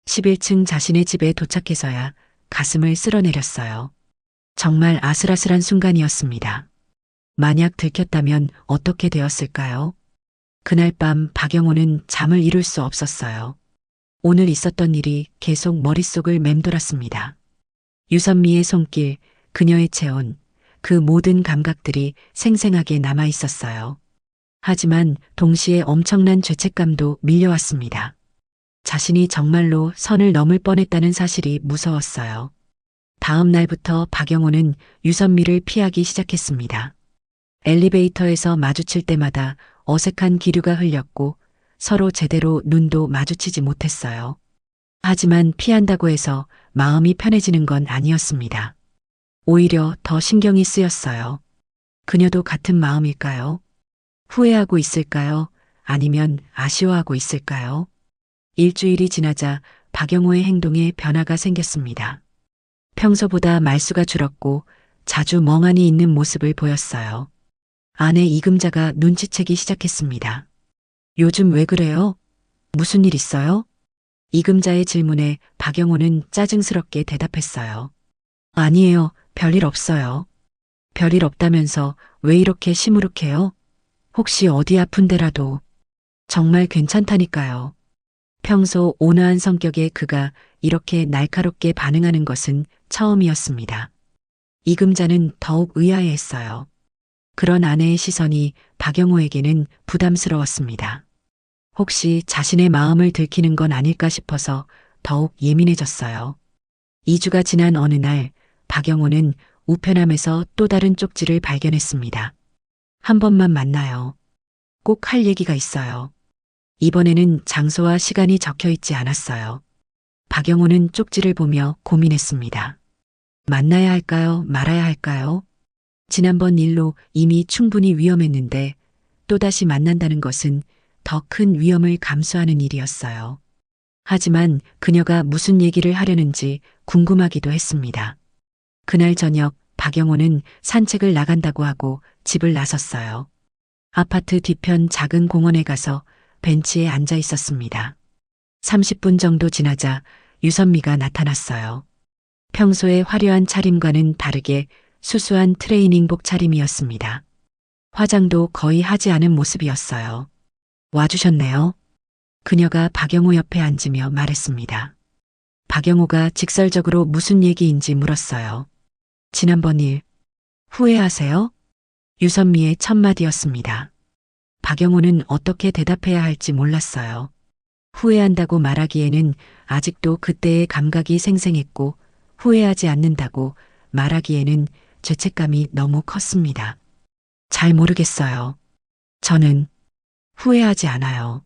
11층 자신의 집에 도착해서야 가슴을 쓸어내렸어요. 정말 아슬아슬한 순간이었습니다. 만약 들켰다면 어떻게 되었을까요? 그날 밤 박영호는 잠을 이룰 수 없었어요. 오늘 있었던 일이 계속 머릿속을 맴돌았습니다. 유선미의 손길, 그녀의 체온, 그 모든 감각들이 생생하게 남아 있었어요. 하지만 동시에 엄청난 죄책감도 밀려왔습니다. 자신이 정말로 선을 넘을 뻔했다는 사실이 무서웠어요. 다음 날부터 박영호는 유선미를 피하기 시작했습니다. 엘리베이터에서 마주칠 때마다 어색한 기류가 흘렸고 서로 제대로 눈도 마주치지 못했어요. 하지만 피한다고 해서 마음이 편해지는 건 아니었습니다. 오히려 더 신경이 쓰였어요. 그녀도 같은 마음일까요? 후회하고 있을까요? 아니면 아쉬워하고 있을까요? 일주일이 지나자 박영호의 행동에 변화가 생겼습니다. 평소보다 말수가 줄었고 자주 멍하니 있는 모습을 보였어요. 아내 이금자가 눈치채기 시작했습니다. 요즘 왜 그래요? 무슨 일 있어요? 이금자의 질문에 박영호는 짜증스럽게 대답했어요. 아니에요. 별일 없어요. 별일 없다면서 왜 이렇게 시무룩해요? 혹시 어디 아픈 데라도. 정말 괜찮다니까요. 평소 온화한 성격의 그가 이렇게 날카롭게 반응하는 것은 처음이었습니다. 이금자는 더욱 의아해했어요. 그런 아내의 시선이 박영호에게는 부담스러웠습니다. 혹시 자신의 마음을 들키는 건 아닐까 싶어서 더욱 예민해졌어요. 2주가 지난 어느 날 박영호는 우편함에서 또 다른 쪽지를 발견했습니다. 한 번만 만나요. 꼭 할 얘기가 있어요. 이번에는 장소와 시간이 적혀 있지 않았어요. 박영호는 쪽지를 보며 고민했습니다. 만나야 할까요? 말아야 할까요? 지난번 일로 이미 충분히 위험했는데 또다시 만난다는 것은 더 큰 위험을 감수하는 일이었어요. 하지만 그녀가 무슨 얘기를 하려는지 궁금하기도 했습니다. 그날 저녁 박영호는 산책을 나간다고 하고 집을 나섰어요. 아파트 뒤편 작은 공원에 가서 벤치에 앉아 있었습니다. 30분 정도 지나자 유선미가 나타났어요. 평소의 화려한 차림과는 다르게 수수한 트레이닝복 차림이었습니다. 화장도 거의 하지 않은 모습이었어요. 와주셨네요. 그녀가 박영호 옆에 앉으며 말했습니다. 박영호가 직설적으로 무슨 얘기인지 물었어요. 지난번 일, 후회하세요? 유선미의 첫 마디였습니다. 박영호는 어떻게 대답해야 할지 몰랐어요. 후회한다고 말하기에는 아직도 그때의 감각이 생생했고 후회하지 않는다고 말하기에는 죄책감이 너무 컸습니다. 잘 모르겠어요. 저는 후회하지 않아요.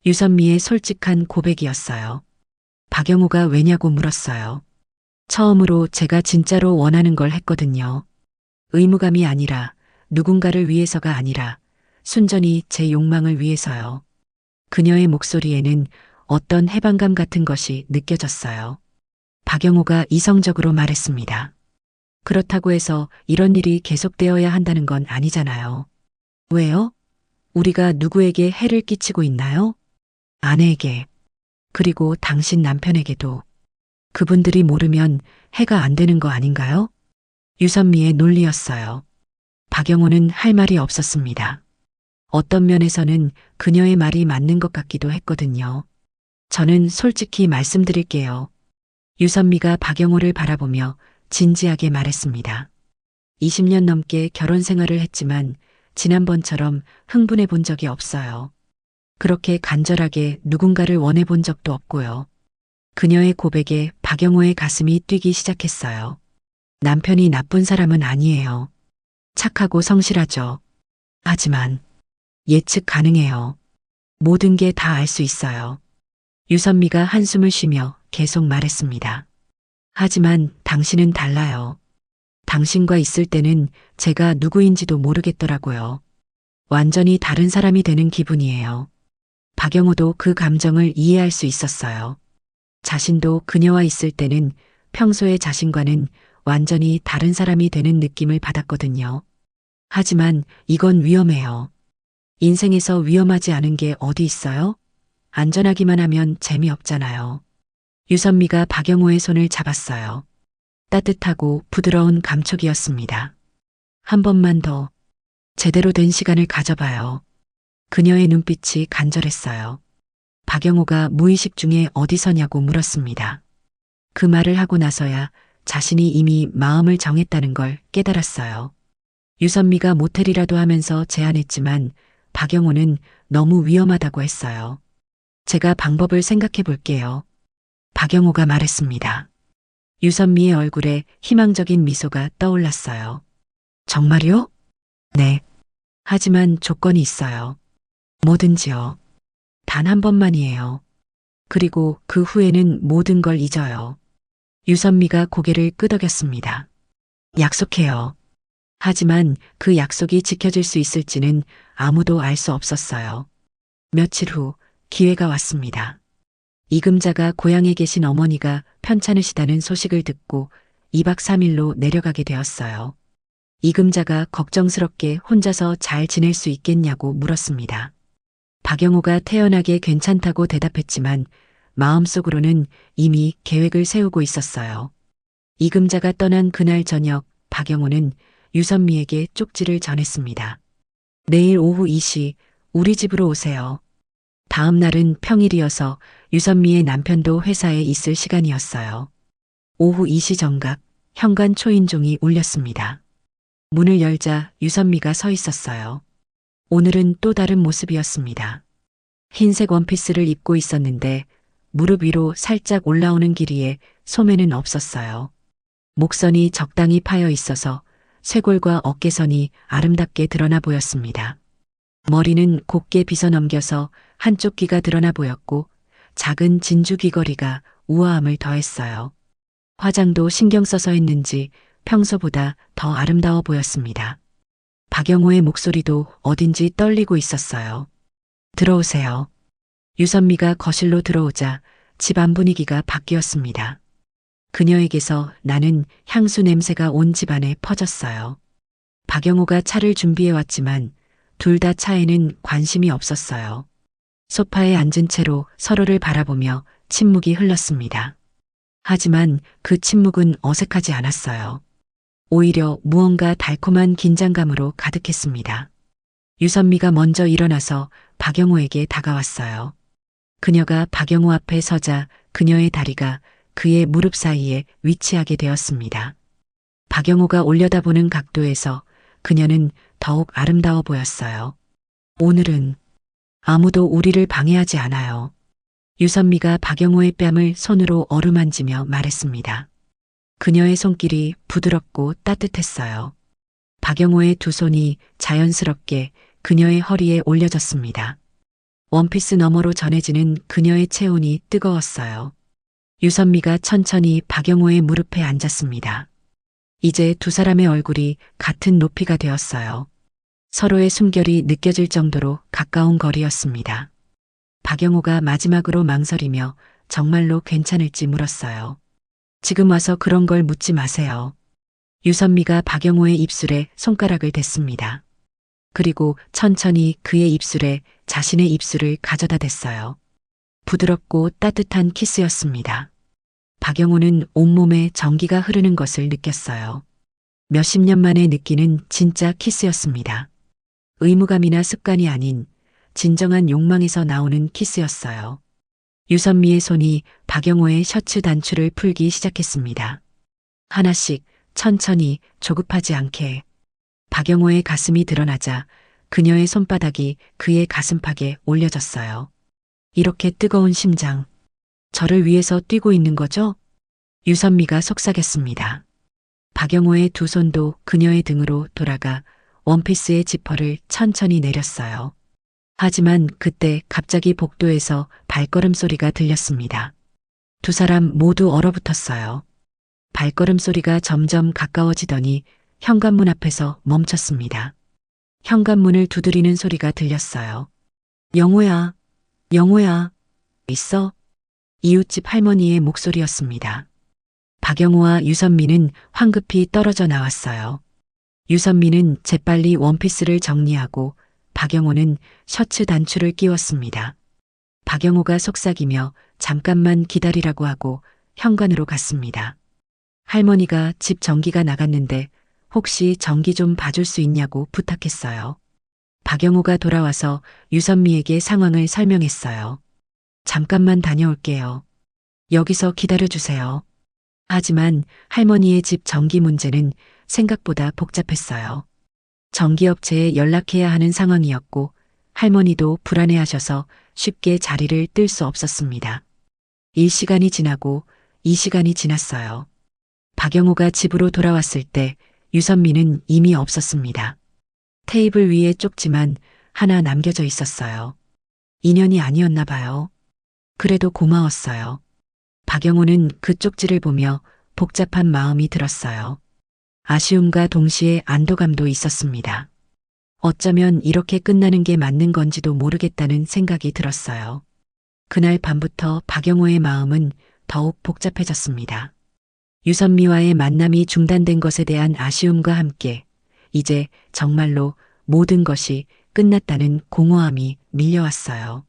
유선미의 솔직한 고백이었어요. 박영호가 왜냐고 물었어요. 처음으로 제가 진짜로 원하는 걸 했거든요. 의무감이 아니라 누군가를 위해서가 아니라 순전히 제 욕망을 위해서요. 그녀의 목소리에는 어떤 해방감 같은 것이 느껴졌어요. 박영호가 이성적으로 말했습니다. 그렇다고 해서 이런 일이 계속되어야 한다는 건 아니잖아요. 왜요? 우리가 누구에게 해를 끼치고 있나요? 아내에게, 그리고 당신 남편에게도. 그분들이 모르면 해가 안 되는 거 아닌가요? 유선미의 논리였어요. 박영호는 할 말이 없었습니다. 어떤 면에서는 그녀의 말이 맞는 것 같기도 했거든요. 저는 솔직히 말씀드릴게요. 유선미가 박영호를 바라보며 진지하게 말했습니다. 20년 넘게 결혼 생활을 했지만 지난번처럼 흥분해 본 적이 없어요. 그렇게 간절하게 누군가를 원해본 적도 없고요. 그녀의 고백에 박영호의 가슴이 뛰기 시작했어요. 남편이 나쁜 사람은 아니에요. 착하고 성실하죠. 하지만 예측 가능해요. 모든 게 다 알 수 있어요. 유선미가 한숨을 쉬며 계속 말했습니다. 하지만 당신은 달라요. 당신과 있을 때는 제가 누구인지도 모르겠더라고요. 완전히 다른 사람이 되는 기분이에요. 박영호도 그 감정을 이해할 수 있었어요. 자신도 그녀와 있을 때는 평소의 자신과는 완전히 다른 사람이 되는 느낌을 받았거든요. 하지만 이건 위험해요. 인생에서 위험하지 않은 게 어디 있어요? 안전하기만 하면 재미없잖아요. 유선미가 박영호의 손을 잡았어요. 따뜻하고 부드러운 감촉이었습니다. 한 번만 더 제대로 된 시간을 가져봐요. 그녀의 눈빛이 간절했어요. 박영호가 무의식 중에 어디서냐고 물었습니다. 그 말을 하고 나서야 자신이 이미 마음을 정했다는 걸 깨달았어요. 유선미가 모텔이라도 하면서 제안했지만 박영호는 너무 위험하다고 했어요. 제가 방법을 생각해 볼게요. 박영호가 말했습니다. 유선미의 얼굴에 희망적인 미소가 떠올랐어요. 정말요? 네. 하지만 조건이 있어요. 뭐든지요. 단 한 번만이에요. 그리고 그 후에는 모든 걸 잊어요. 유선미가 고개를 끄덕였습니다. 약속해요. 하지만 그 약속이 지켜질 수 있을지는 아무도 알 수 없었어요. 며칠 후 기회가 왔습니다. 이금자가 고향에 계신 어머니가 편찮으시다는 소식을 듣고 2박 3일로 내려가게 되었어요. 이금자가 걱정스럽게 혼자서 잘 지낼 수 있겠냐고 물었습니다. 박영호가 태연하게 괜찮다고 대답했지만 마음속으로는 이미 계획을 세우고 있었어요. 이금자가 떠난 그날 저녁 박영호는 유선미에게 쪽지를 전했습니다. 내일 오후 2시 우리 집으로 오세요. 다음 날은 평일이어서 유선미의 남편도 회사에 있을 시간이었어요. 오후 2시 정각 현관 초인종이 울렸습니다. 문을 열자 유선미가 서 있었어요. 오늘은 또 다른 모습이었습니다. 흰색 원피스를 입고 있었는데 무릎 위로 살짝 올라오는 길이에 소매는 없었어요. 목선이 적당히 파여 있어서 쇄골과 어깨선이 아름답게 드러나 보였습니다. 머리는 곱게 빗어 넘겨서 한쪽 귀가 드러나 보였고 작은 진주 귀걸이가 우아함을 더했어요. 화장도 신경 써서 했는지 평소보다 더 아름다워 보였습니다. 박영호의 목소리도 어딘지 떨리고 있었어요. 들어오세요. 유선미가 거실로 들어오자 집안 분위기가 바뀌었습니다. 그녀에게서 나는 향수 냄새가 온 집안에 퍼졌어요. 박영호가 차를 준비해 왔지만 둘 다 차에는 관심이 없었어요. 소파에 앉은 채로 서로를 바라보며 침묵이 흘렀습니다. 하지만 그 침묵은 어색하지 않았어요. 오히려 무언가 달콤한 긴장감으로 가득했습니다. 유선미가 먼저 일어나서 박영호에게 다가왔어요. 그녀가 박영호 앞에 서자 그녀의 다리가 그의 무릎 사이에 위치하게 되었습니다. 박영호가 올려다보는 각도에서 그녀는 더욱 아름다워 보였어요. 오늘은 아무도 우리를 방해하지 않아요. 유선미가 박영호의 뺨을 손으로 어루만지며 말했습니다. 그녀의 손길이 부드럽고 따뜻했어요. 박영호의 두 손이 자연스럽게 그녀의 허리에 올려졌습니다. 원피스 너머로 전해지는 그녀의 체온이 뜨거웠어요. 유선미가 천천히 박영호의 무릎에 앉았습니다. 이제 두 사람의 얼굴이 같은 높이가 되었어요. 서로의 숨결이 느껴질 정도로 가까운 거리였습니다. 박영호가 마지막으로 망설이며 정말로 괜찮을지 물었어요. 지금 와서 그런 걸 묻지 마세요. 유선미가 박영호의 입술에 손가락을 댔습니다. 그리고 천천히 그의 입술에 자신의 입술을 가져다 댔어요. 부드럽고 따뜻한 키스였습니다. 박영호는 온몸에 전기가 흐르는 것을 느꼈어요. 몇십 년 만에 느끼는 진짜 키스였습니다. 의무감이나 습관이 아닌 진정한 욕망에서 나오는 키스였어요. 유선미의 손이 박영호의 셔츠 단추를 풀기 시작했습니다. 하나씩 천천히 조급하지 않게. 박영호의 가슴이 드러나자 그녀의 손바닥이 그의 가슴팍에 올려졌어요. 이렇게 뜨거운 심장, 저를 위해서 뛰고 있는 거죠? 유선미가 속삭였습니다. 박영호의 두 손도 그녀의 등으로 돌아가 원피스의 지퍼를 천천히 내렸어요. 하지만 그때 갑자기 복도에서 발걸음 소리가 들렸습니다. 두 사람 모두 얼어붙었어요. 발걸음 소리가 점점 가까워지더니 현관문 앞에서 멈췄습니다. 현관문을 두드리는 소리가 들렸어요. 영호야, 영호야, 있어? 이웃집 할머니의 목소리였습니다. 박영호와 유선미는 황급히 떨어져 나왔어요. 유선미는 재빨리 원피스를 정리하고 박영호는 셔츠 단추를 끼웠습니다. 박영호가 속삭이며 잠깐만 기다리라고 하고 현관으로 갔습니다. 할머니가 집 전기가 나갔는데 혹시 전기 좀 봐줄 수 있냐고 부탁했어요. 박영호가 돌아와서 유선미에게 상황을 설명했어요. 잠깐만 다녀올게요. 여기서 기다려주세요. 하지만 할머니의 집 전기 문제는 생각보다 복잡했어요. 전기업체에 연락해야 하는 상황이었고 할머니도 불안해하셔서 쉽게 자리를 뜰 수 없었습니다. 1시간이 지나고 2시간이 지났어요. 박영호가 집으로 돌아왔을 때 유선미는 이미 없었습니다. 테이블 위에 쪽지만 하나 남겨져 있었어요. 인연이 아니었나 봐요. 그래도 고마웠어요. 박영호는 그 쪽지를 보며 복잡한 마음이 들었어요. 아쉬움과 동시에 안도감도 있었습니다. 어쩌면 이렇게 끝나는 게 맞는 건지도 모르겠다는 생각이 들었어요. 그날 밤부터 박영호의 마음은 더욱 복잡해졌습니다. 유선미와의 만남이 중단된 것에 대한 아쉬움과 함께 이제 정말로 모든 것이 끝났다는 공허함이 밀려왔어요.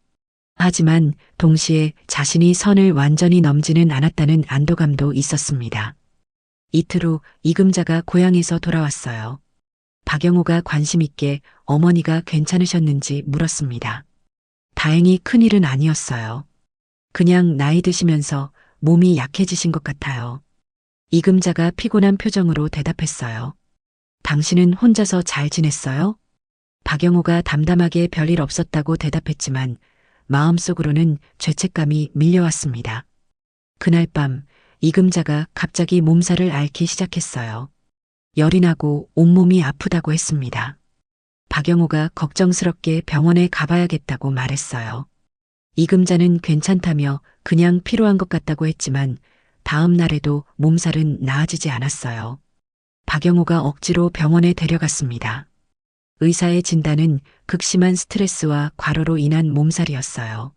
하지만 동시에 자신이 선을 완전히 넘지는 않았다는 안도감도 있었습니다. 이틀 후 이금자가 고향에서 돌아왔어요. 박영호가 관심 있게 어머니가 괜찮으셨는지 물었습니다. 다행히 큰일은 아니었어요. 그냥 나이 드시면서 몸이 약해지신 것 같아요. 이금자가 피곤한 표정으로 대답했어요. 당신은 혼자서 잘 지냈어요? 박영호가 담담하게 별일 없었다고 대답했지만 마음속으로는 죄책감이 밀려왔습니다. 그날 밤 이금자가 갑자기 몸살을 앓기 시작했어요. 열이 나고 온몸이 아프다고 했습니다. 박영호가 걱정스럽게 병원에 가봐야겠다고 말했어요. 이금자는 괜찮다며 그냥 필요한 것 같다고 했지만 다음 날에도 몸살은 나아지지 않았어요. 박영호가 억지로 병원에 데려갔습니다. 의사의 진단은 극심한 스트레스와 과로로 인한 몸살이었어요.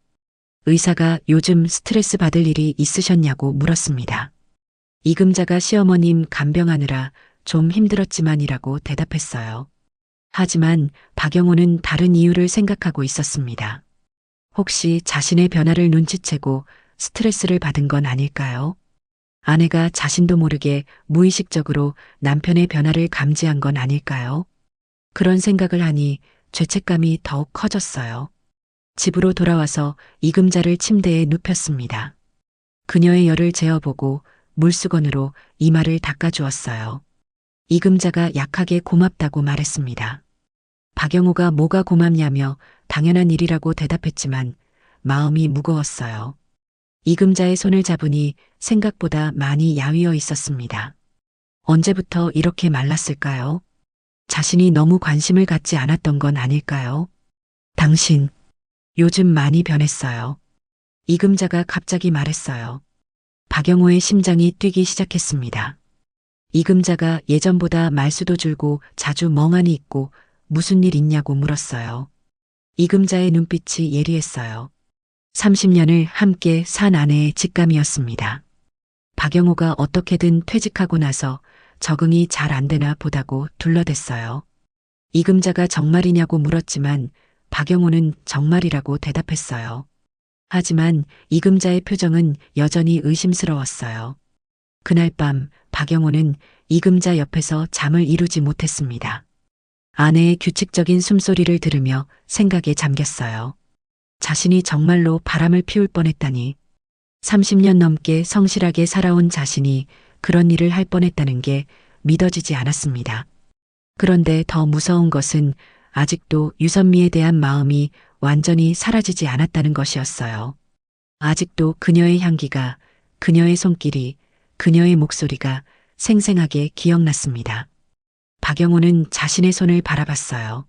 의사가 요즘 스트레스 받을 일이 있으셨냐고 물었습니다. 이금자가 시어머님 간병하느라 좀 힘들었지만이라고 대답했어요. 하지만 박영호는 다른 이유를 생각하고 있었습니다. 혹시 자신의 변화를 눈치채고 스트레스를 받은 건 아닐까요? 아내가 자신도 모르게 무의식적으로 남편의 변화를 감지한 건 아닐까요? 그런 생각을 하니 죄책감이 더욱 커졌어요. 집으로 돌아와서 이금자를 침대에 눕혔습니다. 그녀의 열을 재어보고 물수건으로 이마를 닦아주었어요. 이금자가 약하게 고맙다고 말했습니다. 박영호가 뭐가 고맙냐며 당연한 일이라고 대답했지만 마음이 무거웠어요. 이금자의 손을 잡으니 생각보다 많이 야위어 있었습니다. 언제부터 이렇게 말랐을까요? 자신이 너무 관심을 갖지 않았던 건 아닐까요? 당신, 요즘 많이 변했어요. 이금자가 갑자기 말했어요. 박영호의 심장이 뛰기 시작했습니다. 이금자가 예전보다 말수도 줄고 자주 멍하니 있고 무슨 일 있냐고 물었어요. 이금자의 눈빛이 예리했어요. 30년을 함께 산 아내의 직감이었습니다. 박영호가 어떻게든 퇴직하고 나서 적응이 잘 안 되나 보다고 둘러댔어요. 이금자가 정말이냐고 물었지만 박영호는 정말이라고 대답했어요. 하지만 이금자의 표정은 여전히 의심스러웠어요. 그날 밤 박영호는 이금자 옆에서 잠을 이루지 못했습니다. 아내의 규칙적인 숨소리를 들으며 생각에 잠겼어요. 자신이 정말로 바람을 피울 뻔했다니. 30년 넘게 성실하게 살아온 자신이 그런 일을 할 뻔했다는 게 믿어지지 않았습니다. 그런데 더 무서운 것은 아직도 유선미에 대한 마음이 완전히 사라지지 않았다는 것이었어요. 아직도 그녀의 향기가, 그녀의 손길이, 그녀의 목소리가 생생하게 기억났습니다. 박영호는 자신의 손을 바라봤어요.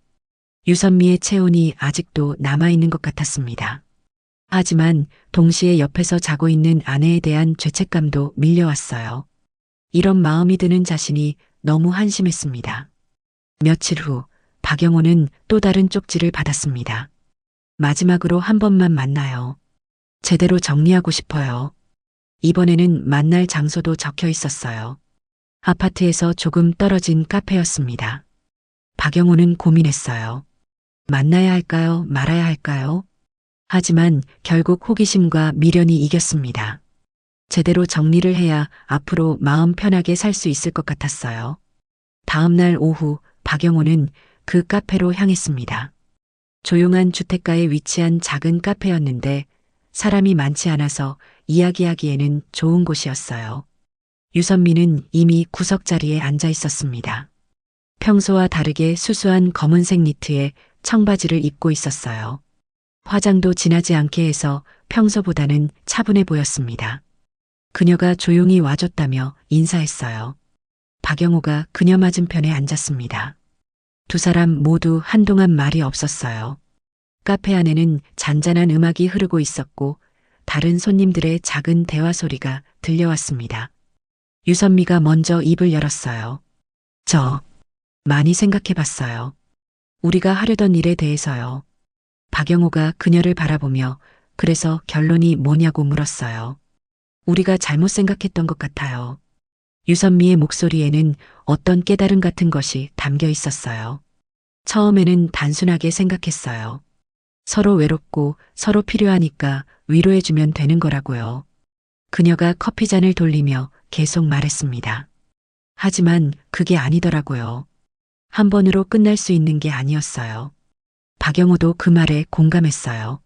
유선미의 체온이 아직도 남아있는 것 같았습니다. 하지만 동시에 옆에서 자고 있는 아내에 대한 죄책감도 밀려왔어요. 이런 마음이 드는 자신이 너무 한심했습니다. 며칠 후 박영호는 또 다른 쪽지를 받았습니다. 마지막으로 한 번만 만나요. 제대로 정리하고 싶어요. 이번에는 만날 장소도 적혀 있었어요. 아파트에서 조금 떨어진 카페였습니다. 박영호는 고민했어요. 만나야 할까요? 말아야 할까요? 하지만 결국 호기심과 미련이 이겼습니다. 제대로 정리를 해야 앞으로 마음 편하게 살 수 있을 것 같았어요. 다음 날 오후 박영호는 그 카페로 향했습니다. 조용한 주택가에 위치한 작은 카페였는데 사람이 많지 않아서 이야기하기에는 좋은 곳이었어요. 유선미는 이미 구석 자리에 앉아 있었습니다. 평소와 다르게 수수한 검은색 니트에 청바지를 입고 있었어요. 화장도 진하지 않게 해서 평소보다는 차분해 보였습니다. 그녀가 조용히 와줬다며 인사했어요. 박영호가 그녀 맞은편에 앉았습니다. 두 사람 모두 한동안 말이 없었어요. 카페 안에는 잔잔한 음악이 흐르고 있었고 다른 손님들의 작은 대화 소리가 들려왔습니다. 유선미가 먼저 입을 열었어요. 저 많이 생각해 봤어요. 우리가 하려던 일에 대해서요. 박영호가 그녀를 바라보며 그래서 결론이 뭐냐고 물었어요. 우리가 잘못 생각했던 것 같아요. 유선미의 목소리에는 어떤 깨달음 같은 것이 담겨 있었어요. 처음에는 단순하게 생각했어요. 서로 외롭고 서로 필요하니까 위로해주면 되는 거라고요. 그녀가 커피잔을 돌리며 계속 말했습니다. 하지만 그게 아니더라고요. 한 번으로 끝날 수 있는 게 아니었어요. 박영호도 그 말에 공감했어요.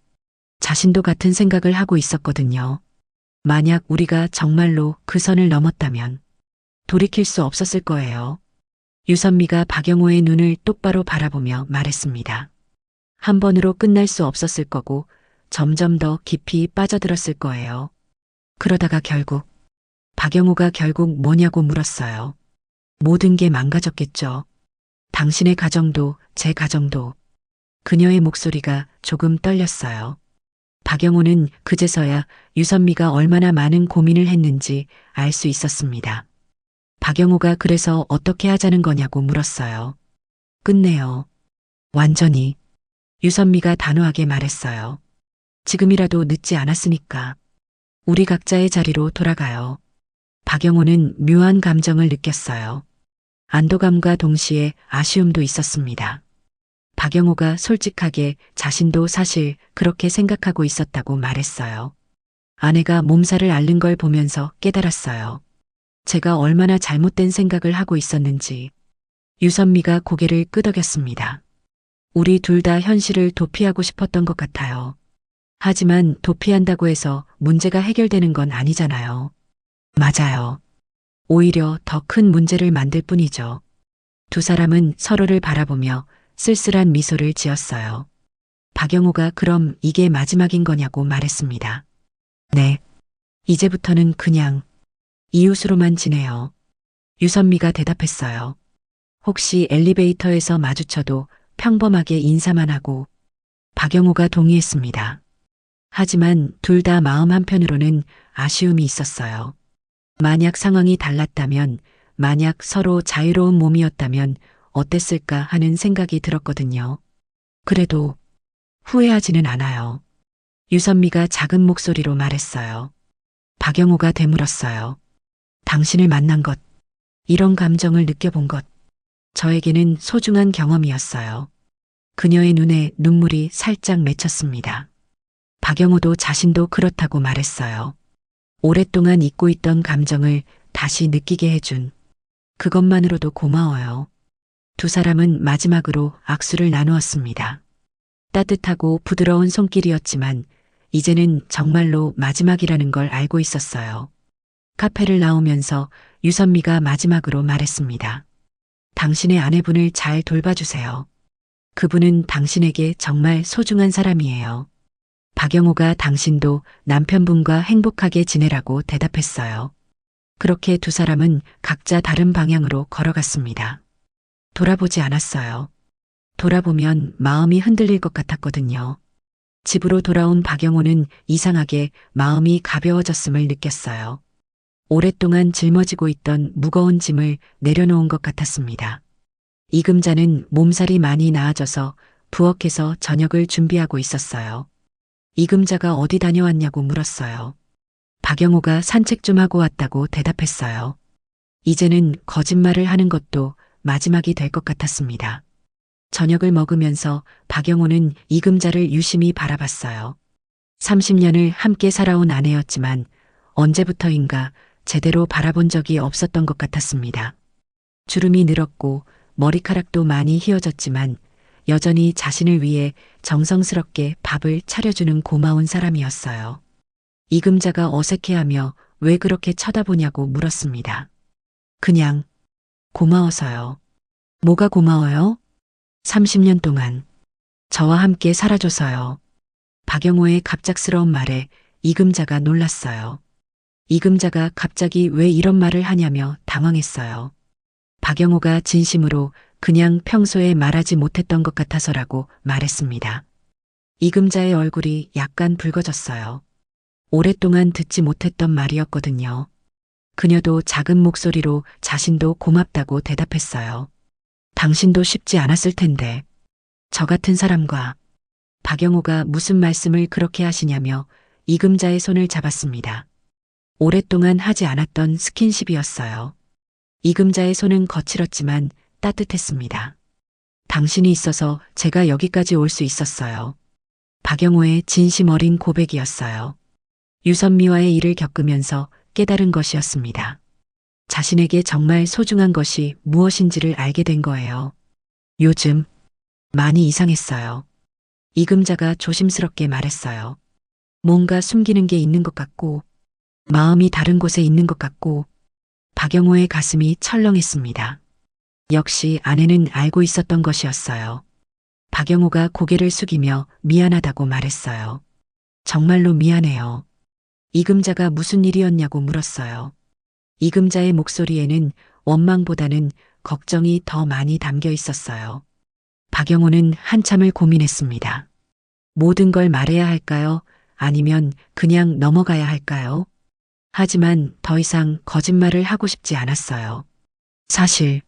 자신도 같은 생각을 하고 있었거든요. 만약 우리가 정말로 그 선을 넘었다면 돌이킬 수 없었을 거예요. 유선미가 박영호의 눈을 똑바로 바라보며 말했습니다. 한 번으로 끝날 수 없었을 거고 점점 더 깊이 빠져들었을 거예요. 그러다가 박영호가 결국 뭐냐고 물었어요. 모든 게 망가졌겠죠. 당신의 가정도 제 가정도. 그녀의 목소리가 조금 떨렸어요. 박영호는 그제서야 유선미가 얼마나 많은 고민을 했는지 알 수 있었습니다. 박영호가 그래서 어떻게 하자는 거냐고 물었어요. 끝내요. 완전히. 유선미가 단호하게 말했어요. 지금이라도 늦지 않았으니까. 우리 각자의 자리로 돌아가요. 박영호는 묘한 감정을 느꼈어요. 안도감과 동시에 아쉬움도 있었습니다. 박영호가 솔직하게 자신도 사실 그렇게 생각하고 있었다고 말했어요. 아내가 몸살을 앓는 걸 보면서 깨달았어요. 제가 얼마나 잘못된 생각을 하고 있었는지. 유선미가 고개를 끄덕였습니다. 우리 둘 다 현실을 도피하고 싶었던 것 같아요. 하지만 도피한다고 해서 문제가 해결되는 건 아니잖아요. 맞아요. 오히려 더 큰 문제를 만들 뿐이죠. 두 사람은 서로를 바라보며 쓸쓸한 미소를 지었어요. 박영호가 그럼 이게 마지막인 거냐고 말했습니다. 네. 이제부터는 그냥 이웃으로만 지내요. 유선미가 대답했어요. 혹시 엘리베이터에서 마주쳐도 평범하게 인사만 하고. 박영호가 동의했습니다. 하지만 둘 다 마음 한편으로는 아쉬움이 있었어요. 만약 상황이 달랐다면, 만약 서로 자유로운 몸이었다면 어땠을까 하는 생각이 들었거든요. 그래도 후회하지는 않아요. 유선미가 작은 목소리로 말했어요. 박영호가 되물었어요. 당신을 만난 것, 이런 감정을 느껴본 것, 저에게는 소중한 경험이었어요. 그녀의 눈에 눈물이 살짝 맺혔습니다. 박영호도 자신도 그렇다고 말했어요. 오랫동안 잊고 있던 감정을 다시 느끼게 해준 그것만으로도 고마워요. 두 사람은 마지막으로 악수를 나누었습니다. 따뜻하고 부드러운 손길이었지만 이제는 정말로 마지막이라는 걸 알고 있었어요. 카페를 나오면서 유선미가 마지막으로 말했습니다. 당신의 아내분을 잘 돌봐주세요. 그분은 당신에게 정말 소중한 사람이에요. 박영호가 당신도 남편분과 행복하게 지내라고 대답했어요. 그렇게 두 사람은 각자 다른 방향으로 걸어갔습니다. 돌아보지 않았어요. 돌아보면 마음이 흔들릴 것 같았거든요. 집으로 돌아온 박영호는 이상하게 마음이 가벼워졌음을 느꼈어요. 오랫동안 짊어지고 있던 무거운 짐을 내려놓은 것 같았습니다. 이금자는 몸살이 많이 나아져서 부엌에서 저녁을 준비하고 있었어요. 이금자가 어디 다녀왔냐고 물었어요. 박영호가 산책 좀 하고 왔다고 대답했어요. 이제는 거짓말을 하는 것도 마지막이 될 것 같았습니다. 저녁을 먹으면서 박영호는 이금자를 유심히 바라봤어요. 30년을 함께 살아온 아내였지만 언제부터인가 제대로 바라본 적이 없었던 것 같았습니다. 주름이 늘었고 머리카락도 많이 휘어졌지만 여전히 자신을 위해 정성스럽게 밥을 차려주는 고마운 사람이었어요. 이금자가 어색해하며 왜 그렇게 쳐다보냐고 물었습니다. 그냥 고마워서요. 뭐가 고마워요? 30년 동안 저와 함께 살아줘서요. 박영호의 갑작스러운 말에 이금자가 놀랐어요. 이금자가 갑자기 왜 이런 말을 하냐며 당황했어요. 박영호가 진심으로 그냥 평소에 말하지 못했던 것 같아서라고 말했습니다. 이금자의 얼굴이 약간 붉어졌어요. 오랫동안 듣지 못했던 말이었거든요. 그녀도 작은 목소리로 자신도 고맙다고 대답했어요. 당신도 쉽지 않았을 텐데. 저 같은 사람과 박영호가 무슨 말씀을 그렇게 하시냐며 이금자의 손을 잡았습니다. 오랫동안 하지 않았던 스킨십이었어요. 이금자의 손은 거칠었지만 따뜻했습니다. 당신이 있어서 제가 여기까지 올 수 있었어요. 박영호의 진심 어린 고백이었어요. 유선미와의 일을 겪으면서 깨달은 것이었습니다. 자신에게 정말 소중한 것이 무엇인지를 알게 된 거예요. 요즘 많이 이상했어요. 이금자가 조심스럽게 말했어요. 뭔가 숨기는 게 있는 것 같고 마음이 다른 곳에 있는 것 같고 박영호의 가슴이 철렁했습니다. 역시 아내는 알고 있었던 것이었어요. 박영호가 고개를 숙이며 미안하다고 말했어요. 정말로 미안해요. 이금자가 무슨 일이었냐고 물었어요. 이금자의 목소리에는 원망보다는 걱정이 더 많이 담겨 있었어요. 박영호는 한참을 고민했습니다. 모든 걸 말해야 할까요? 아니면 그냥 넘어가야 할까요? 하지만 더 이상 거짓말을 하고 싶지 않았어요. 사실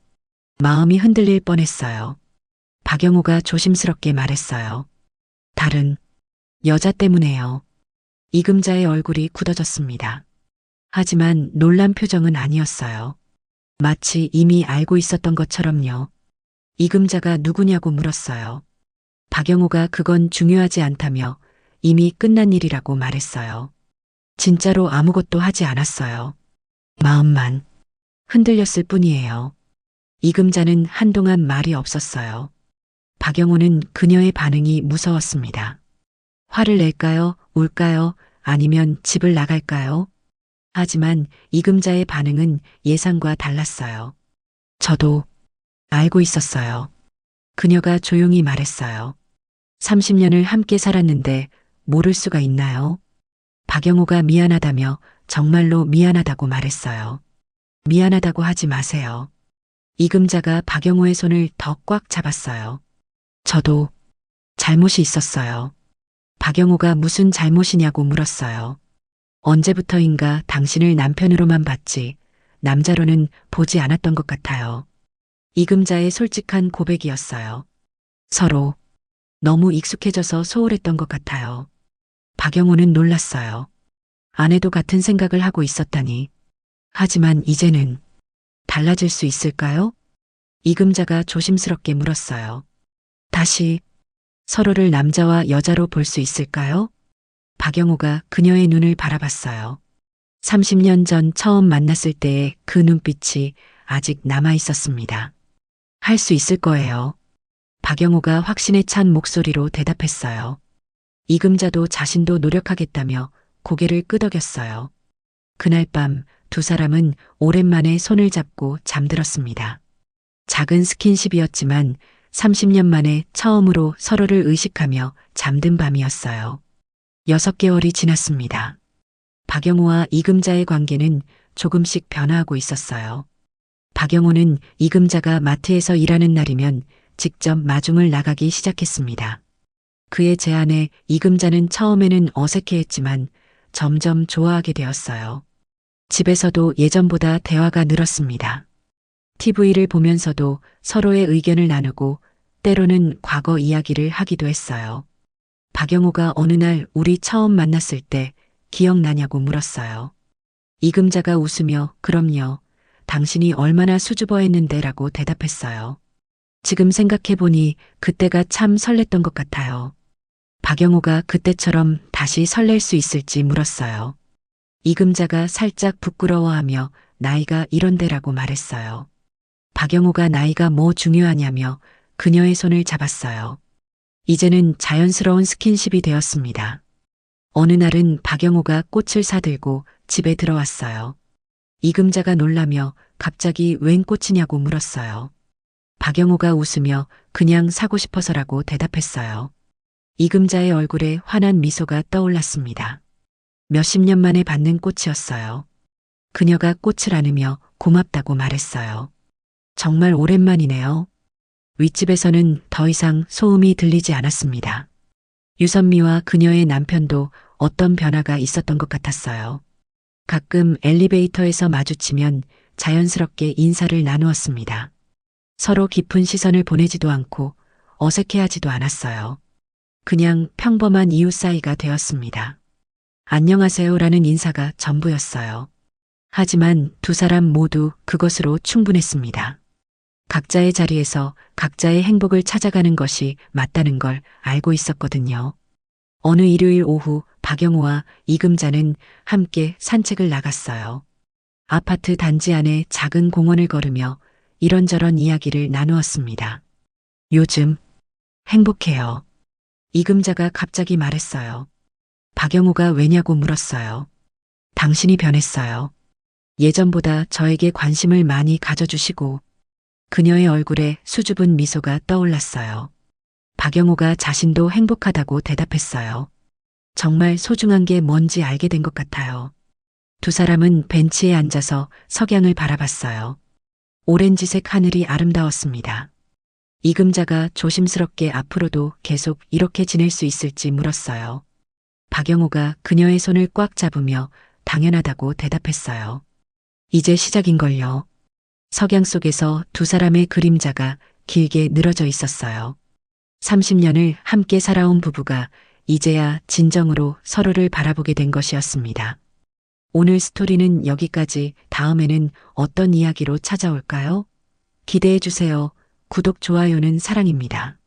마음이 흔들릴 뻔했어요. 박영호가 조심스럽게 말했어요. 다른 여자 때문에요. 이금자의 얼굴이 굳어졌습니다. 하지만 놀란 표정은 아니었어요. 마치 이미 알고 있었던 것처럼요. 이금자가 누구냐고 물었어요. 박영호가 그건 중요하지 않다며 이미 끝난 일이라고 말했어요. 진짜로 아무것도 하지 않았어요. 마음만 흔들렸을 뿐이에요. 이금자는 한동안 말이 없었어요. 박영호는 그녀의 반응이 무서웠습니다. 화를 낼까요? 울까요? 아니면 집을 나갈까요? 하지만 이금자의 반응은 예상과 달랐어요. 저도 알고 있었어요. 그녀가 조용히 말했어요. 30년을 함께 살았는데 모를 수가 있나요? 박영호가 미안하다며 정말로 미안하다고 말했어요. 미안하다고 하지 마세요. 이금자가 박영호의 손을 더 꽉 잡았어요. 저도 잘못이 있었어요. 박영호가 무슨 잘못이냐고 물었어요. 언제부터인가 당신을 남편으로만 봤지 남자로는 보지 않았던 것 같아요. 이금자의 솔직한 고백이었어요. 서로 너무 익숙해져서 소홀했던 것 같아요. 박영호는 놀랐어요. 아내도 같은 생각을 하고 있었다니. 하지만 이제는 달라질 수 있을까요? 이금자가 조심스럽게 물었어요. 다시 서로를 남자와 여자로 볼 수 있을까요? 박영호가 그녀의 눈을 바라봤어요. 30년 전 처음 만났을 때의 그 눈빛이 아직 남아 있었습니다. 할 수 있을 거예요. 박영호가 확신에 찬 목소리로 대답했어요. 이금자도 자신도 노력하겠다며 고개를 끄덕였어요. 그날 밤 두 사람은 오랜만에 손을 잡고 잠들었습니다. 작은 스킨십이었지만 30년 만에 처음으로 서로를 의식하며 잠든 밤이었어요. 6개월이 지났습니다. 박영호와 이금자의 관계는 조금씩 변화하고 있었어요. 박영호는 이금자가 마트에서 일하는 날이면 직접 마중을 나가기 시작했습니다. 그의 제안에 이금자는 처음에는 어색해했지만 점점 좋아하게 되었어요. 집에서도 예전보다 대화가 늘었습니다. TV를 보면서도 서로의 의견을 나누고 때로는 과거 이야기를 하기도 했어요. 박영호가 어느 날 우리 처음 만났을 때 기억나냐고 물었어요. 이금자가 웃으며 그럼요. 당신이 얼마나 수줍어했는데 라고 대답했어요. 지금 생각해보니 그때가 참 설렜던 것 같아요. 박영호가 그때처럼 다시 설렐 수 있을지 물었어요. 이금자가 살짝 부끄러워하며 나이가 이런데라고 말했어요. 박영호가 나이가 뭐 중요하냐며 그녀의 손을 잡았어요. 이제는 자연스러운 스킨십이 되었습니다. 어느 날은 박영호가 꽃을 사들고 집에 들어왔어요. 이금자가 놀라며 갑자기 웬 꽃이냐고 물었어요. 박영호가 웃으며 그냥 사고 싶어서라고 대답했어요. 이금자의 얼굴에 환한 미소가 떠올랐습니다. 몇십 년 만에 받는 꽃이었어요. 그녀가 꽃을 안으며 고맙다고 말했어요. 정말 오랜만이네요. 윗집에서는 더 이상 소음이 들리지 않았습니다. 유선미와 그녀의 남편도 어떤 변화가 있었던 것 같았어요. 가끔 엘리베이터에서 마주치면 자연스럽게 인사를 나누었습니다. 서로 깊은 시선을 보내지도 않고 어색해하지도 않았어요. 그냥 평범한 이웃 사이가 되었습니다. 안녕하세요라는 인사가 전부였어요. 하지만 두 사람 모두 그것으로 충분했습니다. 각자의 자리에서 각자의 행복을 찾아가는 것이 맞다는 걸 알고 있었거든요. 어느 일요일 오후 박영호와 이금자는 함께 산책을 나갔어요. 아파트 단지 안의 작은 공원을 걸으며 이런저런 이야기를 나누었습니다. 요즘 행복해요. 이금자가 갑자기 말했어요. 박영호가 왜냐고 물었어요. 당신이 변했어요. 예전보다 저에게 관심을 많이 가져주시고 그녀의 얼굴에 수줍은 미소가 떠올랐어요. 박영호가 자신도 행복하다고 대답했어요. 정말 소중한 게 뭔지 알게 된 것 같아요. 두 사람은 벤치에 앉아서 석양을 바라봤어요. 오렌지색 하늘이 아름다웠습니다. 이금자가 조심스럽게 앞으로도 계속 이렇게 지낼 수 있을지 물었어요. 박영호가 그녀의 손을 꽉 잡으며 당연하다고 대답했어요. 이제 시작인걸요. 석양 속에서 두 사람의 그림자가 길게 늘어져 있었어요. 30년을 함께 살아온 부부가 이제야 진정으로 서로를 바라보게 된 것이었습니다. 오늘 스토리는 여기까지. 다음에는 어떤 이야기로 찾아올까요? 기대해 주세요. 구독, 좋아요는 사랑입니다.